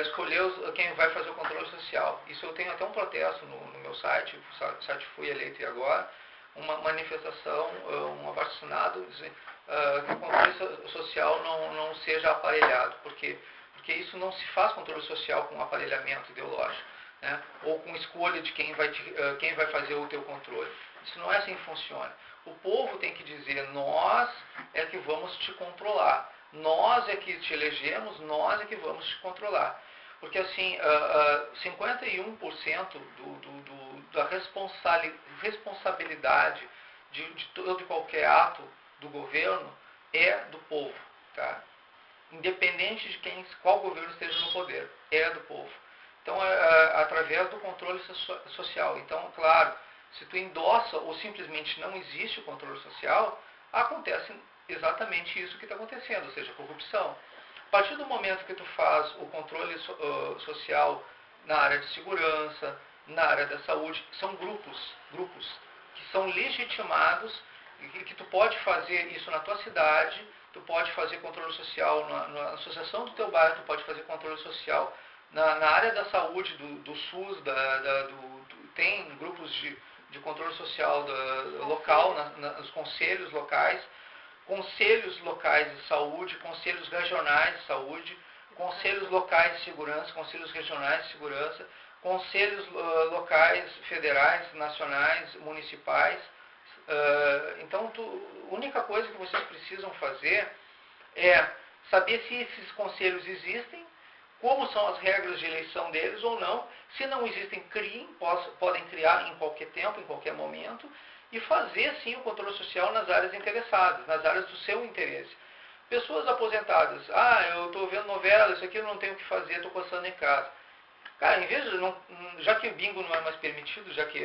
escolher quem vai fazer o controle social. Isso eu tenho até um protesto no meu site, o site Fui Eleito e Agora, uma manifestação, um abaixo-assinado, que o controle social não seja aparelhado, porque isso não se faz controle social com aparelhamento ideológico, né? Ou com escolha de quem vai fazer o teu controle. Isso não é assim que funciona. O povo tem que dizer, nós é que vamos te controlar, nós é que te elegemos, nós é que vamos te controlar. Porque assim, 51% da responsabilidade de todo e qualquer ato do governo é do povo, tá? Independente de qual governo esteja no poder, é do povo. Então, através do controle social. Então, claro, se tu endossa ou simplesmente não existe o controle social, acontece exatamente isso que está acontecendo, ou seja, corrupção. A partir do momento que tu faz o controle social na área de segurança, na área da saúde, são grupos que são legitimados, e que tu pode fazer isso na tua cidade, tu pode fazer controle social na associação do teu bairro, tu pode fazer controle social na área da saúde, do SUS, tem grupos de controle social local, nos conselhos locais de saúde, conselhos regionais de saúde, conselhos locais de segurança, conselhos regionais de segurança, conselhos locais, federais, nacionais, municipais. Então, a única coisa que vocês precisam fazer é saber se esses conselhos existem, como são as regras de eleição deles ou não. Se não existem, criem, podem criar em qualquer tempo, em qualquer momento, e fazer sim o controle social nas áreas interessadas, nas áreas do seu interesse. Pessoas aposentadas, eu estou vendo novela, isso aqui eu não tenho o que fazer, estou coçando em casa. Cara, em vez de já que o bingo não é mais permitido, já que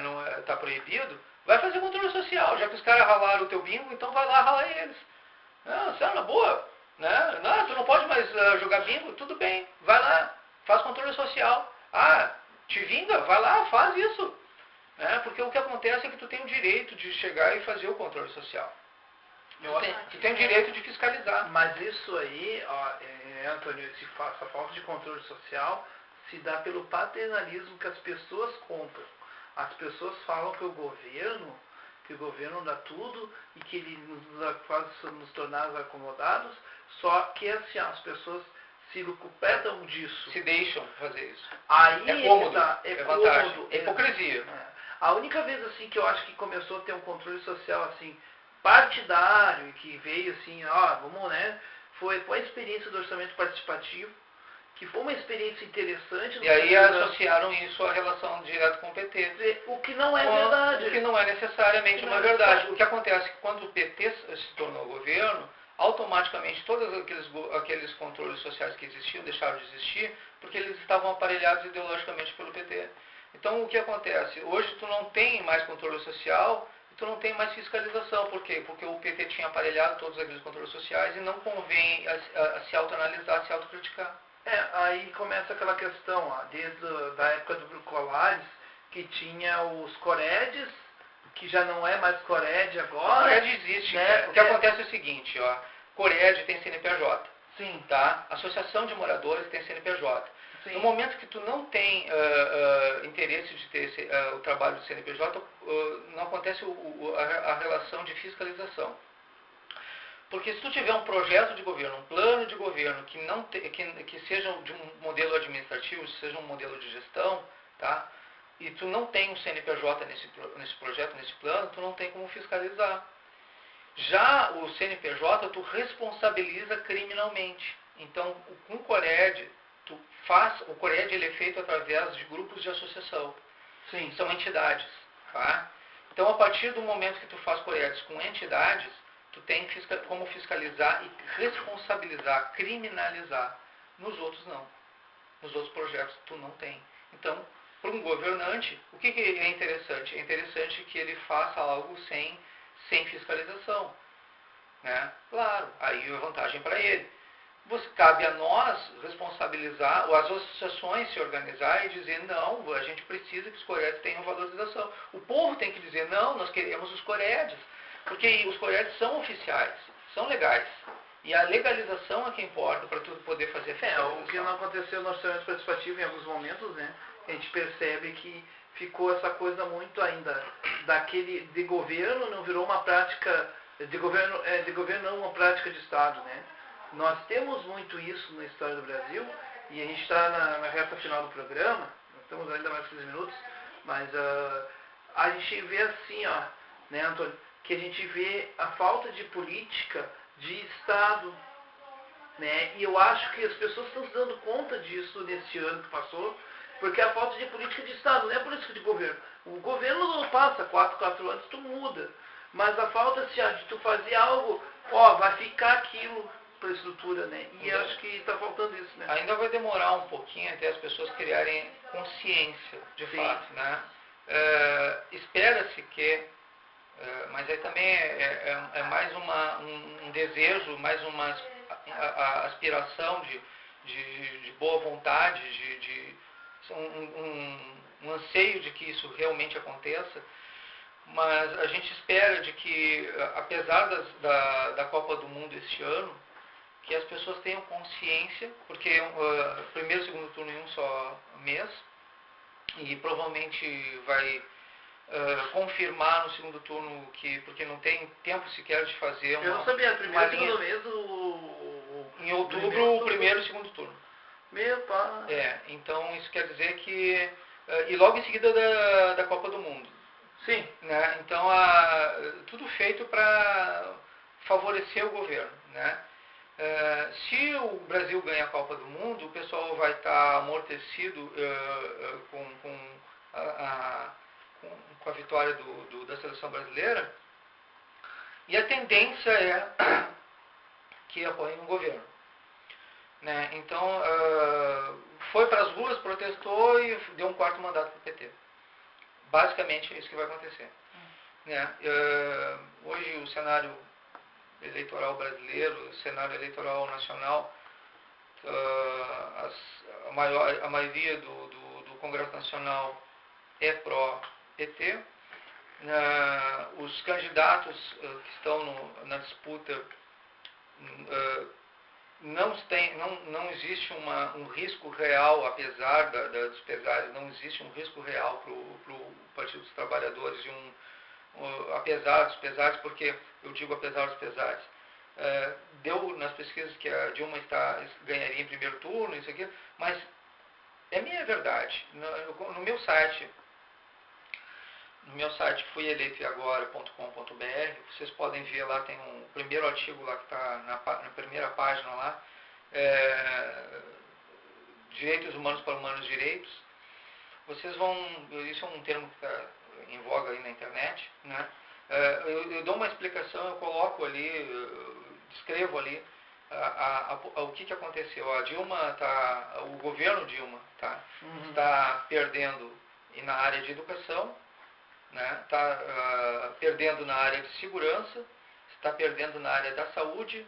não está proibido, vai fazer controle social, já que os caras ralaram o teu bingo, então vai lá ralar eles. Não, sério, na boa. Né? Não, tu não pode mais jogar bingo, tudo bem, vai lá, faz controle social. Te vinga, vai lá, faz isso. Né? Porque o que acontece é que tu tem o direito de chegar e fazer o controle social. Tu tem o direito de fiscalizar.
Mas isso aí, Antônio, essa falta de controle social se dá pelo paternalismo que as pessoas compram. As pessoas falam que o governo dá tudo e que ele nos faz nos tornar acomodados, só que assim, as pessoas se recuperam disso.
Se deixam fazer isso.
Aí
é cômodo,
é
vantagem, é hipocrisia.
A única vez assim que eu acho que começou a ter um controle social assim partidário e que veio assim, foi com a experiência do orçamento participativo, que foi uma experiência interessante.
E aí associaram isso à relação direta com o PT.
O que não é verdade.
O que não é necessariamente uma verdade. O que acontece é que quando o PT se tornou governo, automaticamente todos aqueles controles sociais que existiam deixaram de existir, porque eles estavam aparelhados ideologicamente pelo PT. Então o que acontece? Hoje tu não tem mais controle social, tu não tem mais fiscalização. Por quê? Porque o PT tinha aparelhado todos aqueles controles sociais e não convém a se autoanalisar, se autocriticar.
Aí começa aquela questão, desde a época do Colares, que tinha os Coredes, que já não é mais Cored agora.
O Cored existe. Né? O que acontece é o seguinte, Cored tem CNPJ.
Sim.
Tá? Associação de moradores tem CNPJ.
Sim.
No momento que tu não tem interesse de ter o trabalho do CNPJ, não acontece a relação de fiscalização. Porque se tu tiver um projeto de governo, um plano de governo que seja de um modelo administrativo, seja um modelo de gestão, tá? E tu não tem um CNPJ nesse projeto, nesse plano, tu não tem como fiscalizar. Já o CNPJ, tu responsabiliza criminalmente. Então, com o Cored, o Cored ele é feito através de grupos de associação.
Sim.
São entidades. Tá? Então, a partir do momento que tu faz Coreds com entidades, tu tem como fiscalizar e responsabilizar, criminalizar. Nos outros, não. Nos outros projetos, tu não tem. Então, para um governante, o que é interessante? É interessante que ele faça algo sem fiscalização. Né? Claro, aí é vantagem para ele. Cabe a nós responsabilizar, ou as associações se organizar e dizer, não, a gente precisa que os Coredes tenham valorização. O povo tem que dizer, não, nós queremos os Coredes. Porque os Coredes são oficiais, são legais. E a legalização é que importa para tu poder fazer a fiscalização.
O que não aconteceu no orçamento participativo em alguns momentos, né? A gente percebe que ficou essa coisa muito ainda daquele de governo, não virou uma prática de governo não uma prática de Estado, né? Nós temos muito isso na história do Brasil e a gente está na reta final do programa, nós estamos ainda mais 15 minutos, mas a gente vê assim, né, Antônio, que a gente vê a falta de política de Estado, né? E eu acho que as pessoas estão se dando conta disso nesse ano que passou, porque a falta de política de Estado, não é política de governo. O governo não passa 4 anos, tu muda. Mas a falta assim, de tu fazer algo, vai ficar aquilo para a estrutura, né? E eu acho que está faltando isso, né?
Ainda vai demorar um pouquinho até as pessoas criarem consciência, de fato, né? Espera-se que, mas aí também é mais um desejo, mais uma aspiração de boa vontade, um anseio de que isso realmente aconteça, mas a gente espera de que, apesar da Copa do Mundo este ano, que as pessoas tenham consciência, porque primeiro e segundo turno em um só mês, e provavelmente vai confirmar no segundo turno, porque não tem tempo sequer de fazer uma...
Eu não sabia, primeiro e segundo mês
em outubro, o primeiro e segundo turno.
Meu pai.
Então isso quer dizer que... e logo em seguida da Copa do Mundo.
Sim.
Né? Então, tudo feito para favorecer o governo. Né? Se o Brasil ganha a Copa do Mundo, o pessoal vai estar amortecido com com a vitória da seleção brasileira, e a tendência é que apoiem o governo. Né? Então, foi para as ruas, protestou e deu um quarto mandato para o PT. Basicamente é isso que vai acontecer. Né? Hoje o cenário eleitoral brasileiro, o cenário eleitoral nacional, a maioria do Congresso Nacional é pró-PT. Os candidatos que estão na disputa, não existe um risco real, apesar dos pesares, não existe um risco real para o Partido dos Trabalhadores, apesar dos pesares, porque eu digo apesar dos pesares. Deu nas pesquisas que a Dilma ganharia em primeiro turno, isso aqui, mas é minha verdade. No meu site fuieleitoagora.com.br, vocês podem ver lá, tem um primeiro artigo lá que está na primeira página lá, Direitos Humanos para Humanos Direitos. Vocês vão, isso é um termo que está em voga aí na internet, né? Eu dou uma explicação, eu coloco ali, descrevo ali o que aconteceu. O governo Dilma está perdendo na área de educação, né? Está perdendo na área de segurança, está perdendo na área da saúde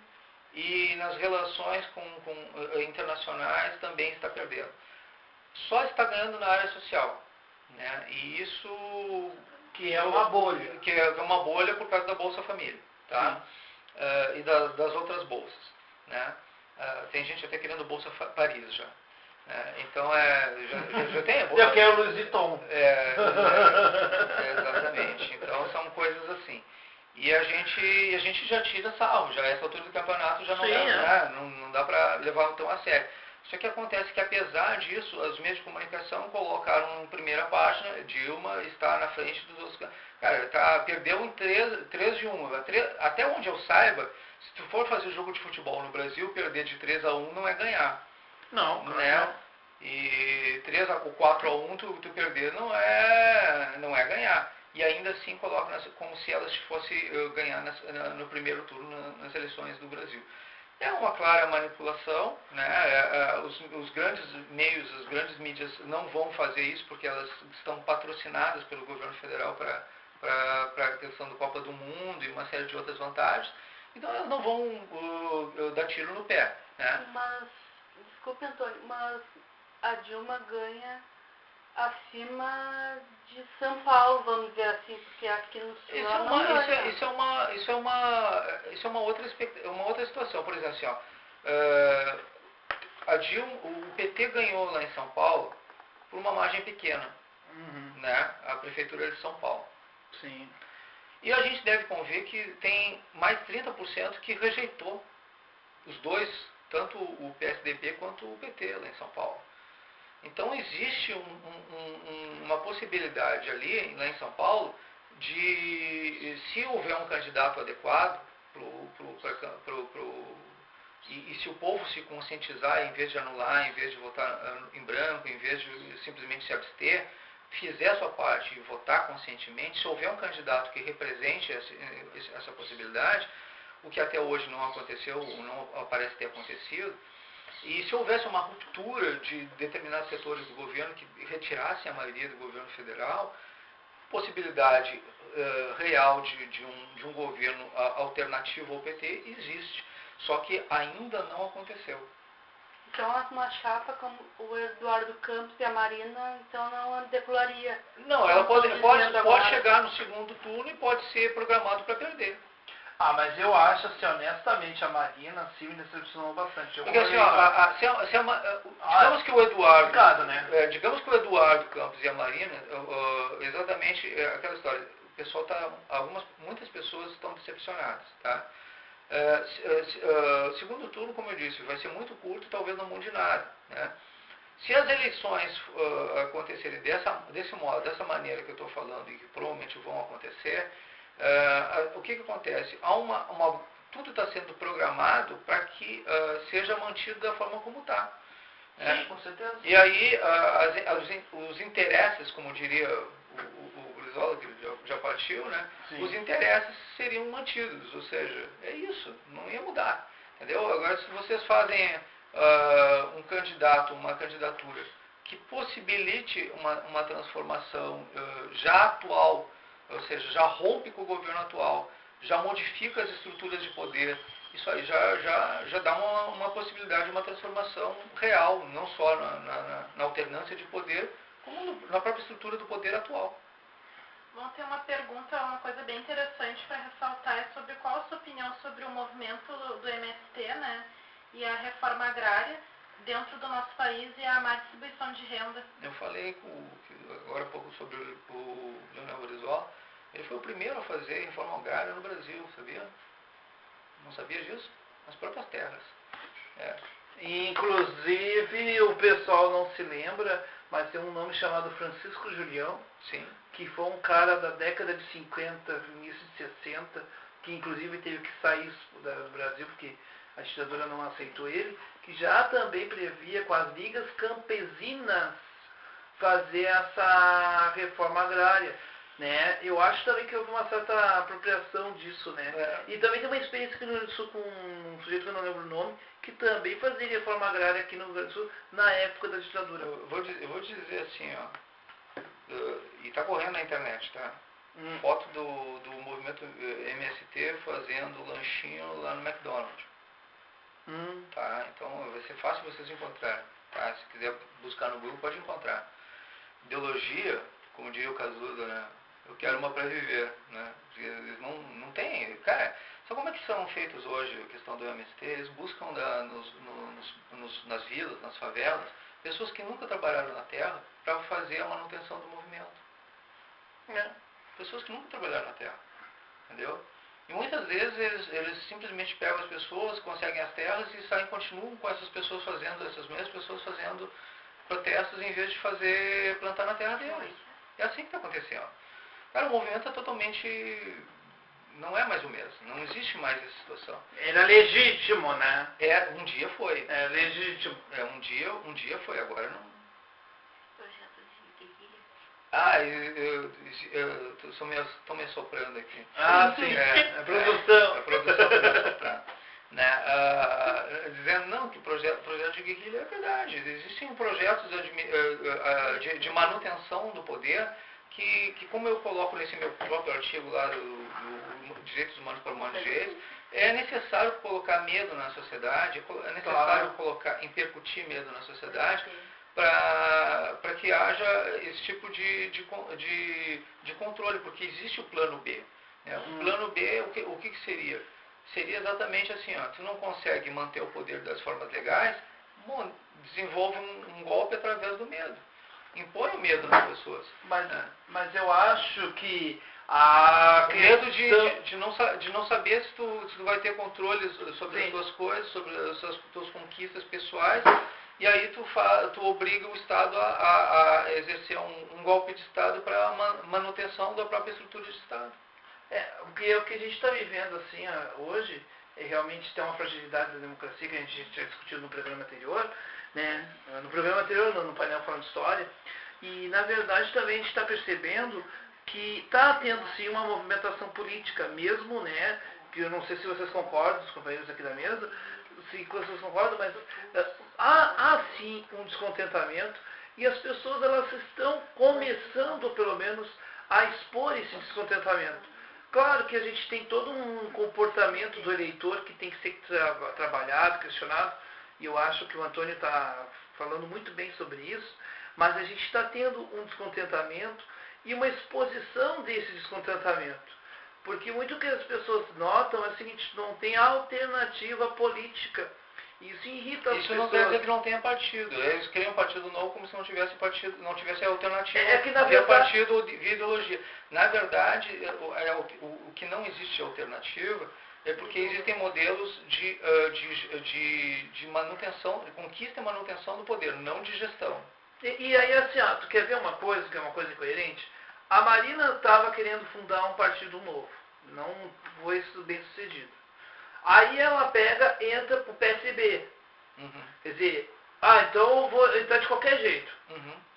e nas relações internacionais também está perdendo. Só está ganhando na área social, né? E isso
que é uma bolha.
Que é uma bolha por causa da Bolsa Família, tá? E das outras bolsas, né? Tem gente até querendo Bolsa Paris já. Então já tem a bolsa.
Eu quero Louis Vuitton.
Exatamente. Então são coisas assim. E a gente já tira sarro, já essa altura do campeonato já não dá para levar tão a sério. Só que acontece que, apesar disso, os meios de comunicação colocaram em primeira página, Dilma está na frente dos outros. Cara, perdeu em 3-1. Até onde eu saiba, se tu for fazer jogo de futebol no Brasil, perder de 3-1 não é ganhar.
Não,
né? Não. E 4-1 tu perder não é ganhar. E ainda assim coloca como se elas fossem ganhar no primeiro turno nas eleições do Brasil. É uma clara manipulação, né? Os grandes meios, as grandes mídias não vão fazer isso porque elas estão patrocinadas pelo governo federal para a questão da Copa do Mundo e uma série de outras vantagens. Então elas não vão dar tiro no pé, né?
Mas, desculpe, Antônio, mas a Dilma ganha acima de São Paulo, vamos dizer assim, porque aqui no Sul
isso é uma outra situação. Por exemplo, assim, a Dilma, o PT ganhou lá em São Paulo por uma margem pequena, né? A prefeitura de São Paulo.
Sim.
E a gente deve convir que tem mais de 30% que rejeitou os dois, tanto o PSDB quanto o PT lá em São Paulo. Então existe uma possibilidade ali, lá em São Paulo, de, se houver um candidato adequado e se o povo se conscientizar, em vez de anular, em vez de votar em branco, em vez de simplesmente se abster, fizer a sua parte e votar conscientemente, se houver um candidato que represente essa possibilidade, o que até hoje não aconteceu, não parece ter acontecido, e se houvesse uma ruptura de determinados setores do governo que retirassem a maioria do governo federal, possibilidade real de um governo alternativo ao PT existe. Só que ainda não aconteceu.
Então uma chapa como o Eduardo Campos e a Marina, então não decolaria.
Não, ela pode chegar no segundo turno e pode ser programado para perder.
Mas eu acho, assim, honestamente, a Marina, sim, me decepcionou bastante.
Porque assim, digamos que o Eduardo, né? Digamos que o Eduardo Campos e a Marina, exatamente aquela história. O pessoal muitas pessoas estão decepcionadas, tá? Segundo turno, como eu disse, vai ser muito curto, talvez não mude nada, né? Se as eleições acontecerem desse modo, dessa maneira que eu estou falando e que provavelmente vão acontecer, o que acontece? Tudo está sendo programado para que seja mantido da forma como está.
Sim, com certeza.
E aí os interesses, como diria o Brizola, que já partiu, né?
Sim.
Os interesses seriam mantidos, ou seja, é isso, não ia mudar, entendeu? Agora, se vocês fazem um candidato, uma candidatura que possibilite uma transformação já atual, ou seja, já rompe com o governo atual, já modifica as estruturas de poder, isso aí já dá uma possibilidade de uma transformação real, não só na alternância de poder, como na própria estrutura do poder atual.
Vamos ter uma pergunta, uma coisa bem interessante para ressaltar, é sobre qual a sua opinião sobre o movimento do MST, né, e a reforma agrária dentro do nosso país e a má distribuição de renda.
Eu falei agora há pouco sobre o Leonel Brizola. Ele foi o primeiro a fazer reforma agrária no Brasil, sabia? Não sabia disso? Nas próprias terras.
Inclusive, o pessoal não se lembra, mas tem um nome chamado Francisco Julião,
Sim.
que foi um cara da década de 50, início de 60, que inclusive teve que sair do Brasil porque a ditadura não aceitou ele, que já também previa com as ligas campesinas fazer essa reforma agrária. Né? Eu acho também que houve uma certa apropriação disso, né? E também tem uma experiência aqui no Rio Grande do Sul com um sujeito que eu não lembro o nome, que também fazia reforma agrária aqui no Rio Grande do Sul na época da ditadura.
Eu vou dizer assim, ó, e está correndo na internet, tá? Foto do movimento MST fazendo lanchinho lá no McDonald's. Tá? Então vai ser fácil vocês encontrarem. Tá? Se quiser buscar no Google, pode encontrar. Ideologia, como diria o Cazuza, né? Eu quero uma para viver, né? Eles não têm. Cara, sabe como é que são feitos hoje a questão do MST? Eles buscam nas vilas, nas favelas, pessoas que nunca trabalharam na terra para fazer a manutenção do movimento. Pessoas que nunca trabalharam na terra. Entendeu? E muitas vezes eles simplesmente pegam as pessoas, conseguem as terras e saem, continuam com essas mesmas pessoas fazendo protestos em vez de plantar na terra deles. É assim que está acontecendo. Cara, o movimento é totalmente... não é mais o mesmo. Não existe mais essa situação.
Era legítimo, né?
Um dia foi.
É legítimo.
Um dia foi, agora não.
Projeto de guerrilha.
Estou me assoprando aqui.
Sim. A produção.
A produção está me assoprando. Né? Dizendo não, que o projeto de guerrilha é verdade. Existem projetos de manutenção do poder que, como eu coloco nesse meu próprio artigo lá do Direitos Humanos para Humanos Direitos, é necessário colocar medo na sociedade, é necessário impercutir medo na sociedade para que haja esse tipo de controle, porque existe o plano B. Né? O plano B, o que seria? Seria exatamente assim, ó, tu não consegue manter o poder das formas legais, desenvolve um golpe através do medo. Impõe o medo nas pessoas.
Mas eu acho que a
medo de não saber se tu vai ter controle sobre as tuas coisas, sobre as tuas conquistas pessoais, e aí tu obriga o Estado a exercer um golpe de Estado para manutenção da própria estrutura de Estado.
O que a gente está vivendo assim hoje é realmente tem uma fragilidade da democracia que a gente já discutiu no programa anterior, né? No programa anterior, no painel falando de história, e na verdade também a gente está percebendo que está tendo sim uma movimentação política mesmo, né? Que eu não sei se vocês concordam, os companheiros aqui da mesa, se vocês concordam, mas há sim um descontentamento e as pessoas elas estão começando pelo menos a expor esse descontentamento. Claro que a gente tem todo um comportamento do eleitor que tem que ser trabalhado, questionado, e eu acho que o Antônio está falando muito bem sobre isso, mas a gente está tendo um descontentamento e uma exposição desse descontentamento. Porque muito que as pessoas notam é o seguinte, não tem alternativa política. Isso irrita as pessoas.
Isso não quer dizer que não tenha partido. Eles criam um partido novo como se não tivesse partido, não tivesse alternativa.
Que na verdade...
partido via ideologia. Na verdade, o que não existe alternativa é porque existem modelos de manutenção, de conquista e manutenção do poder, não de gestão.
E aí assim, tu quer ver uma coisa que é uma coisa incoerente? A Marina estava querendo fundar um partido novo. Não foi bem sucedido. Aí ela entra pro PSB. Quer dizer, então eu vou entrar de qualquer jeito.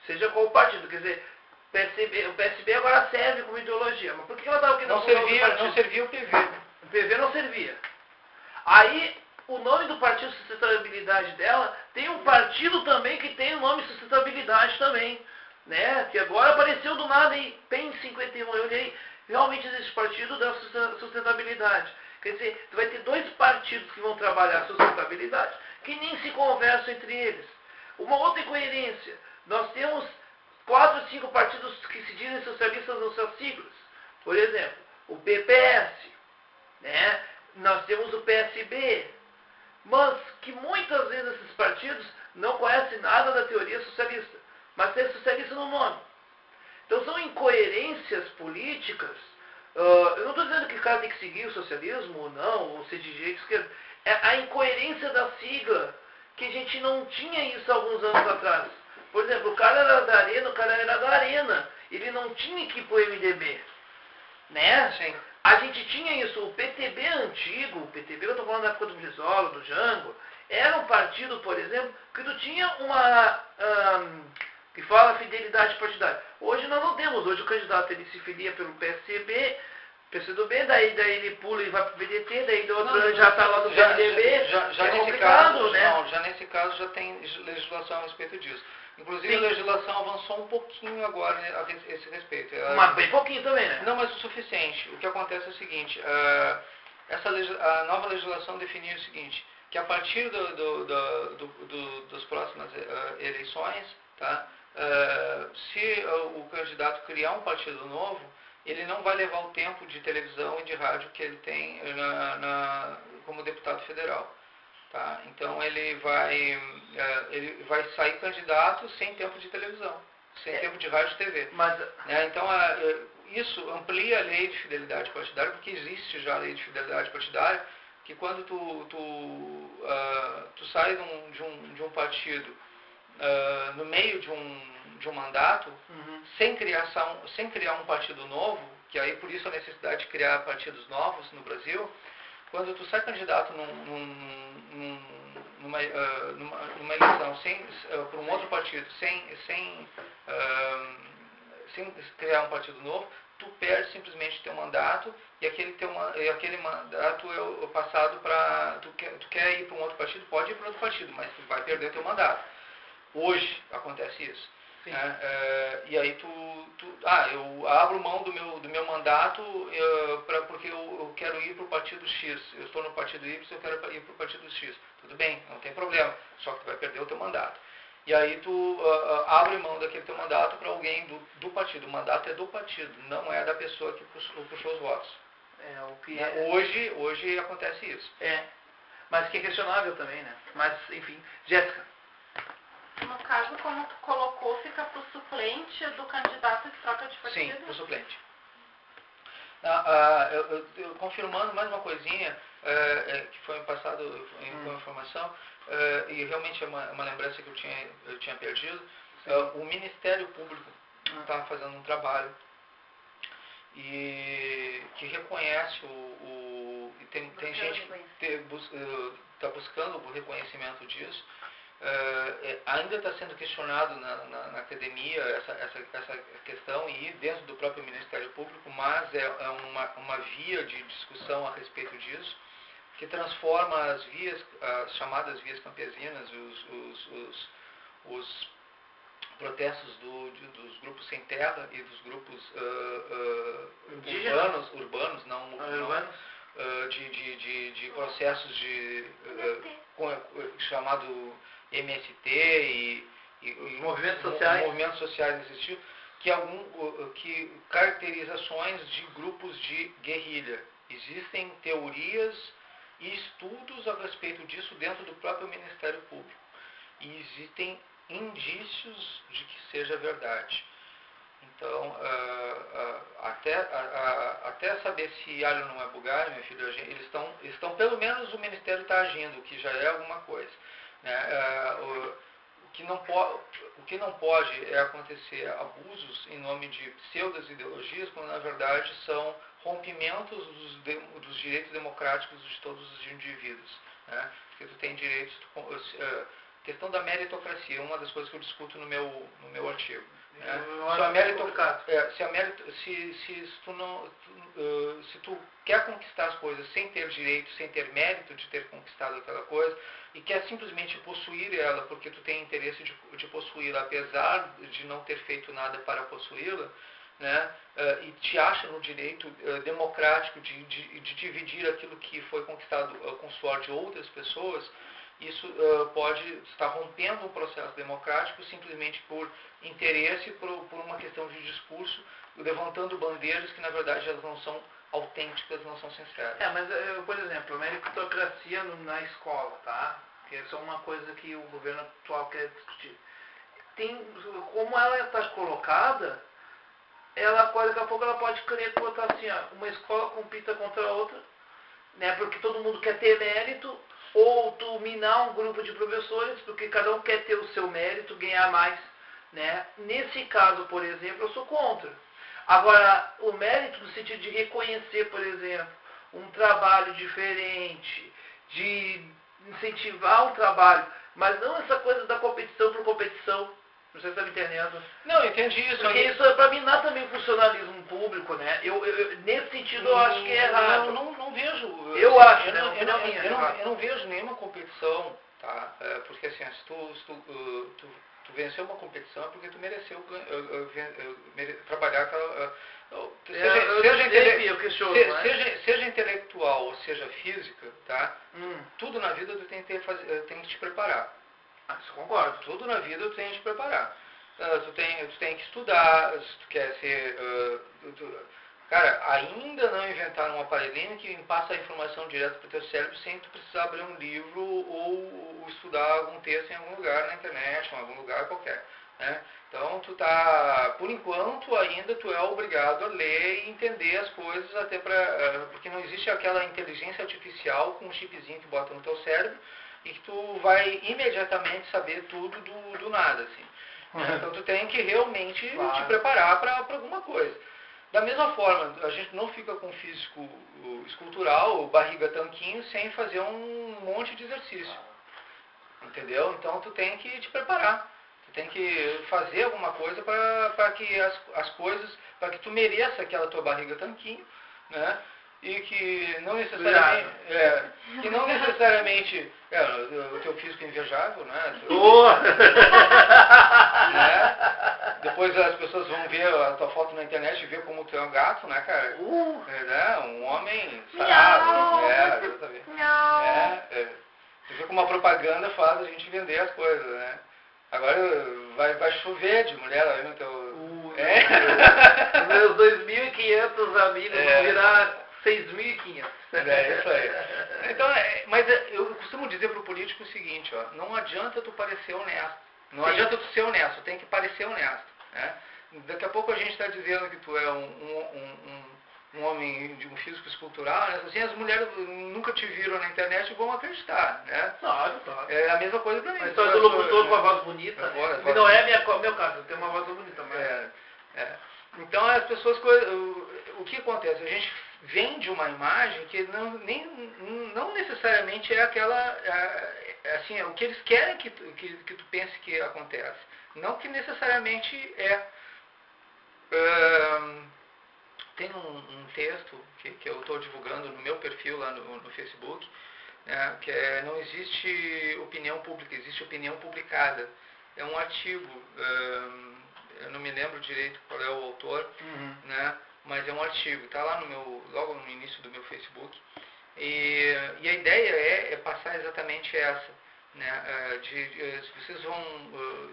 Seja qual partido. Quer dizer, O PSB agora serve como ideologia. Mas por que ela estava querendo
Não servia o PV.
O PV não servia. Aí, o nome do Partido Sustentabilidade dela tem um partido também que tem o nome Sustentabilidade também. Né? Que agora apareceu do nada em PEN 51. Eu olhei, realmente existe partido da sustentabilidade. Quer dizer, tu vai ter dois partidos que vão trabalhar a sustentabilidade, que nem se conversam entre eles. Uma outra incoerência, nós temos 4 ou 5 partidos que se dizem socialistas nas suas siglas. Por exemplo, o PPS, né? Nós temos o PSB, mas que muitas vezes esses partidos não conhecem nada da teoria socialista, mas tem socialista no nome. Então são incoerências políticas. Eu não estou dizendo que o cara tem que seguir o socialismo ou não, ou ser de direita, esquerda. É a incoerência da sigla, que a gente não tinha isso alguns anos atrás. Por exemplo, o cara era da Arena, o cara era da Arena. Ele não tinha que ir pro MDB. Né?
Sim.
A gente tinha isso. O PTB antigo, o PTB, eu estou falando da época do Brizola, do Jango, era um partido, por exemplo, que não tinha uma... que fala fidelidade partidária. Hoje nós não temos. Hoje o candidato ele se filia pelo PSB, PCdoB, daí ele pula e vai para o PDT, daí o outro já está lá no PMDB.
Já
é
nesse caso,
né?
não, já nesse caso já tem legislação a respeito disso. Inclusive a legislação avançou um pouquinho agora a esse respeito.
Mas bem pouquinho também, né?
Não, mas o suficiente. O que acontece é o seguinte, a nova legislação definiu o seguinte, que a partir das próximas eleições, tá, se o candidato criar um partido novo, ele não vai levar o tempo de televisão e de rádio que ele tem como deputado federal. Tá? Então ele vai sair candidato sem tempo de televisão, sem tempo de rádio e TV. Né? Então isso amplia a lei de fidelidade partidária, porque existe já a lei de fidelidade partidária, que quando tu sai de um partido no meio de um mandato, sem criar um partido novo, que aí por isso a necessidade de criar partidos novos no Brasil, quando tu sai candidato numa eleição para um outro partido, sem criar um partido novo, tu perde simplesmente teu mandato e aquele mandato é passado para... Tu quer ir para um outro partido, pode ir para outro partido, mas tu vai perder teu mandato. Hoje acontece isso. E aí eu abro mão do meu mandato porque eu quero ir para o partido X. Eu estou no partido Y, eu quero ir para o partido X. Tudo bem, não tem problema, só que tu vai perder o teu mandato. E aí tu abre mão daquele teu mandato para alguém do partido. O mandato é do partido, não é da pessoa que puxou os votos. Hoje acontece isso.
Mas que é questionável também, né? Mas, enfim. Jéssica.
No caso, como tu colocou, fica pro suplente do candidato que troca de partido?
Sim, pro suplente. Eu confirmando mais uma coisinha que foi me passado com informação, e realmente é uma lembrança que eu tinha perdido. O Ministério Público está fazendo um trabalho e que reconhece tem gente que está buscando o reconhecimento disso. Ainda está sendo questionado na academia essa questão e dentro do próprio Ministério Público, mas é uma via de discussão a respeito disso, que transforma as chamadas vias campesinas, os protestos dos grupos sem terra e dos grupos urbanos, de processos chamado MST e movimentos sociais nesse estilo, que caracterizações de grupos de guerrilha. Existem teorias e estudos a respeito disso dentro do próprio Ministério Público. E existem indícios de que seja verdade. Então, até saber se alho não é bugalho, meu filho, eles estão, pelo menos o Ministério está agindo, o que já é alguma coisa. Né? O que não pode é acontecer abusos em nome de pseudo-ideologias, quando na verdade são rompimentos dos direitos democráticos de todos os indivíduos. Né? Porque tu tem direitos... questão da meritocracia, uma das coisas que eu discuto no meu artigo. Né? Se tu quer conquistar as coisas sem ter direito, sem ter mérito de ter conquistado aquela coisa, e quer simplesmente possuir ela porque tu tem interesse de possuí-la, apesar de não ter feito nada para possuí-la, né? E te acha no direito democrático de dividir aquilo que foi conquistado com o suor de outras pessoas, isso pode estar rompendo o processo democrático simplesmente por interesse, por uma questão de discurso, levantando bandeiras que na verdade elas não são autênticas, não são sinceras.
Mas, por exemplo, a meritocracia na escola, tá? Que essa é uma coisa que o governo atual quer discutir. Como ela está colocada, daqui a pouco ela pode querer botar assim, uma escola compita contra a outra, né? Porque todo mundo quer ter mérito, ou tu minar um grupo de professores, porque cada um quer ter o seu mérito, ganhar mais, né? Nesse caso, por exemplo, eu sou contra. Agora, o mérito no sentido de reconhecer, por exemplo, um trabalho diferente, de incentivar um trabalho, mas não essa coisa da competição por competição. Não sei se você está me entendendo.
Não, entendi isso.
Porque isso é para minar também o funcionalismo público, né? Nesse sentido eu acho que é errado.
Não vejo.
Eu acho,
eu não vejo nenhuma competição, tá? Porque assim, se tu venceu uma competição é porque tu mereceu trabalhar aquela. Seja intelectual ou seja física, tá? Tudo na vida tu tem que te preparar.
Isso concordo.
Tudo na vida tu tem que te preparar. Tu tem que estudar, se tu quer ser... Cara, ainda não inventaram um aparelhinho que passa a informação direto para o teu cérebro sem tu precisar abrir um livro ou estudar algum texto em algum lugar na internet, em algum lugar qualquer. Né? Então, por enquanto, ainda tu é obrigado a ler e entender as coisas, até porque não existe aquela inteligência artificial com um chipzinho que bota no teu cérebro e que tu vai imediatamente saber tudo do nada, assim. Então tu tem que realmente te preparar para alguma coisa. Da mesma forma, a gente não fica com físico escultural, barriga tanquinho, sem fazer um monte de exercício. Entendeu? Então tu tem que te preparar. Tu tem que fazer alguma coisa para que as coisas, para que tu mereça aquela tua barriga tanquinho, né? E que não necessariamente o teu físico é invejável, né? Né? Depois as pessoas vão ver a tua foto na internet e ver como tu é um gato, né, cara? Um homem sarado, exatamente. Você vê como a propaganda faz a gente vender as coisas, né? Agora vai chover de mulher aí no teu...
Os meus 2.500 amigos vão virar 6.500.
Isso aí. Então, mas eu costumo dizer para o político o seguinte, não adianta tu parecer honesto. Não adianta tu ser honesto, tem que parecer honesto. Né? Daqui a pouco a gente está dizendo que tu é um homem de um físico escultural, né? Assim, as mulheres nunca te viram na internet e vão acreditar, né?
Claro.
É a mesma coisa para mim.
A história do locutor com a voz bonita, né? Não é meu caso, eu tenho uma voz bonita, mas...
Então as pessoas, o que acontece? A gente vende uma imagem que não necessariamente é aquela, assim, o que eles querem que tu pense que acontece. Não que necessariamente é. Tem um texto que eu estou divulgando no meu perfil lá no Facebook, né, que não existe opinião pública, existe opinião publicada. É um artigo, eu não me lembro direito qual é o autor, né, mas é um artigo, está lá logo no início do meu Facebook. E a ideia é passar exatamente essa. Né, vocês vão,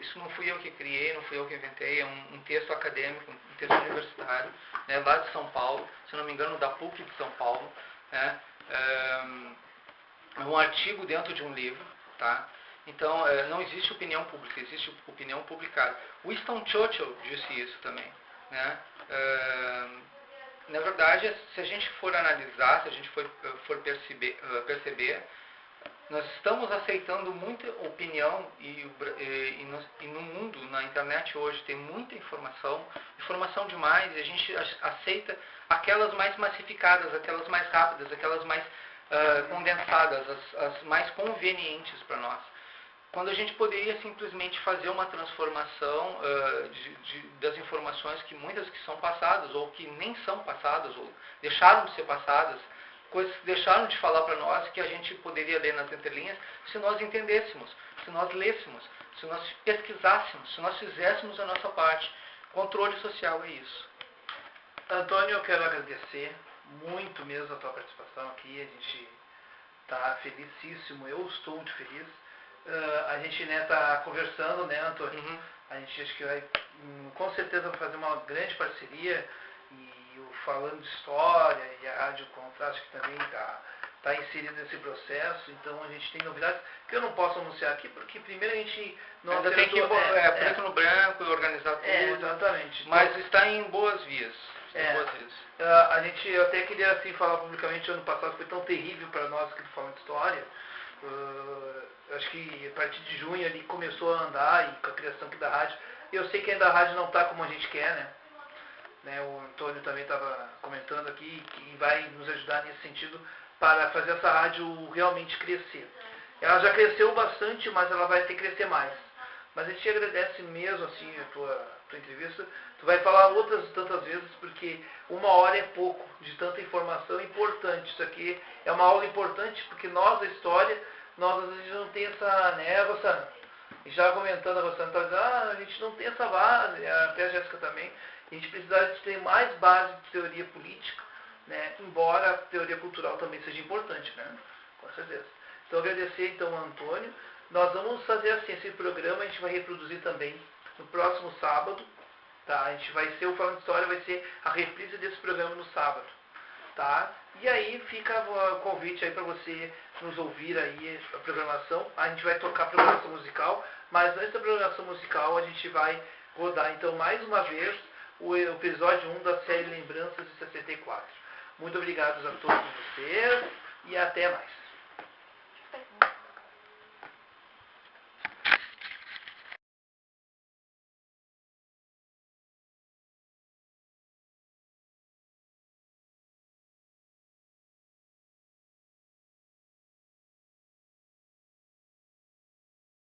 isso não fui eu que criei, não fui eu que inventei, é um texto acadêmico, um texto universitário, né, lá de São Paulo, se não me engano da PUC de São Paulo, né, é um artigo dentro de um livro, tá? Então não existe opinião pública, existe opinião publicada. Winston Churchill disse isso também, né? Na verdade, se a gente for analisar, se a gente for perceber, nós estamos aceitando muita opinião e no mundo, na internet hoje, tem muita informação demais, e a gente aceita aquelas mais massificadas, aquelas mais rápidas, aquelas mais condensadas, as mais convenientes para nós. quando a gente poderia simplesmente fazer uma transformação das informações que muitas que são passadas, ou que nem são passadas, ou deixaram de ser passadas, coisas que deixaram de falar para nós, que a gente poderia ler nas entrelinhas, se nós entendêssemos, se nós lêssemos, se nós pesquisássemos, se nós fizéssemos a nossa parte. Controle social é isso.
Antônio, eu quero agradecer muito mesmo a tua participação aqui. A gente está felicíssimo, eu estou muito feliz. A gente está conversando, né, Antônio?
Uhum.
A gente acho que vai, com certeza, fazer uma grande parceria. E o Falando de História e a Rádio Contraste, que também está inserido nesse processo. Então a gente tem novidades que eu não posso anunciar aqui, porque primeiro a gente não
ainda tem que preto no branco e organizar tudo.
Exatamente.
Mas
então,
está em boas vias.
A gente, eu até queria assim, falar publicamente, ano passado foi tão terrível para nós que Falando de História. Acho que a partir de junho ali começou a andar, e com a criação aqui da rádio. Eu sei que ainda a rádio não está como a gente quer, né? O Antônio também estava comentando aqui que vai nos ajudar nesse sentido para fazer essa rádio realmente crescer. Ela já cresceu bastante, mas ela vai ter que crescer mais. Mas a gente agradece mesmo assim a tua entrevista. Tu vai falar outras tantas vezes, porque 1 hora é pouco de tanta informação importante. Isso aqui é uma aula importante, porque nós, da história, nós às vezes não tem essa, né, Rossana? E já comentando, a Rossana está dizendo, a gente não tem essa base, até a Jéssica também. A gente precisa de ter mais base de teoria política, né? Embora a teoria cultural também seja importante, né? Com certeza. Então, agradecer então ao Antônio. Nós vamos fazer assim, esse programa a gente vai reproduzir também no próximo sábado, tá? A gente vai ser, o Falando de História vai ser a reprise desse programa no sábado, tá? E aí fica o convite aí para você nos ouvir aí a programação. A gente vai tocar a programação musical, mas antes da programação musical a gente vai rodar então mais uma vez o episódio 1 da série Lembranças de 64. Muito obrigado a todos vocês e até mais.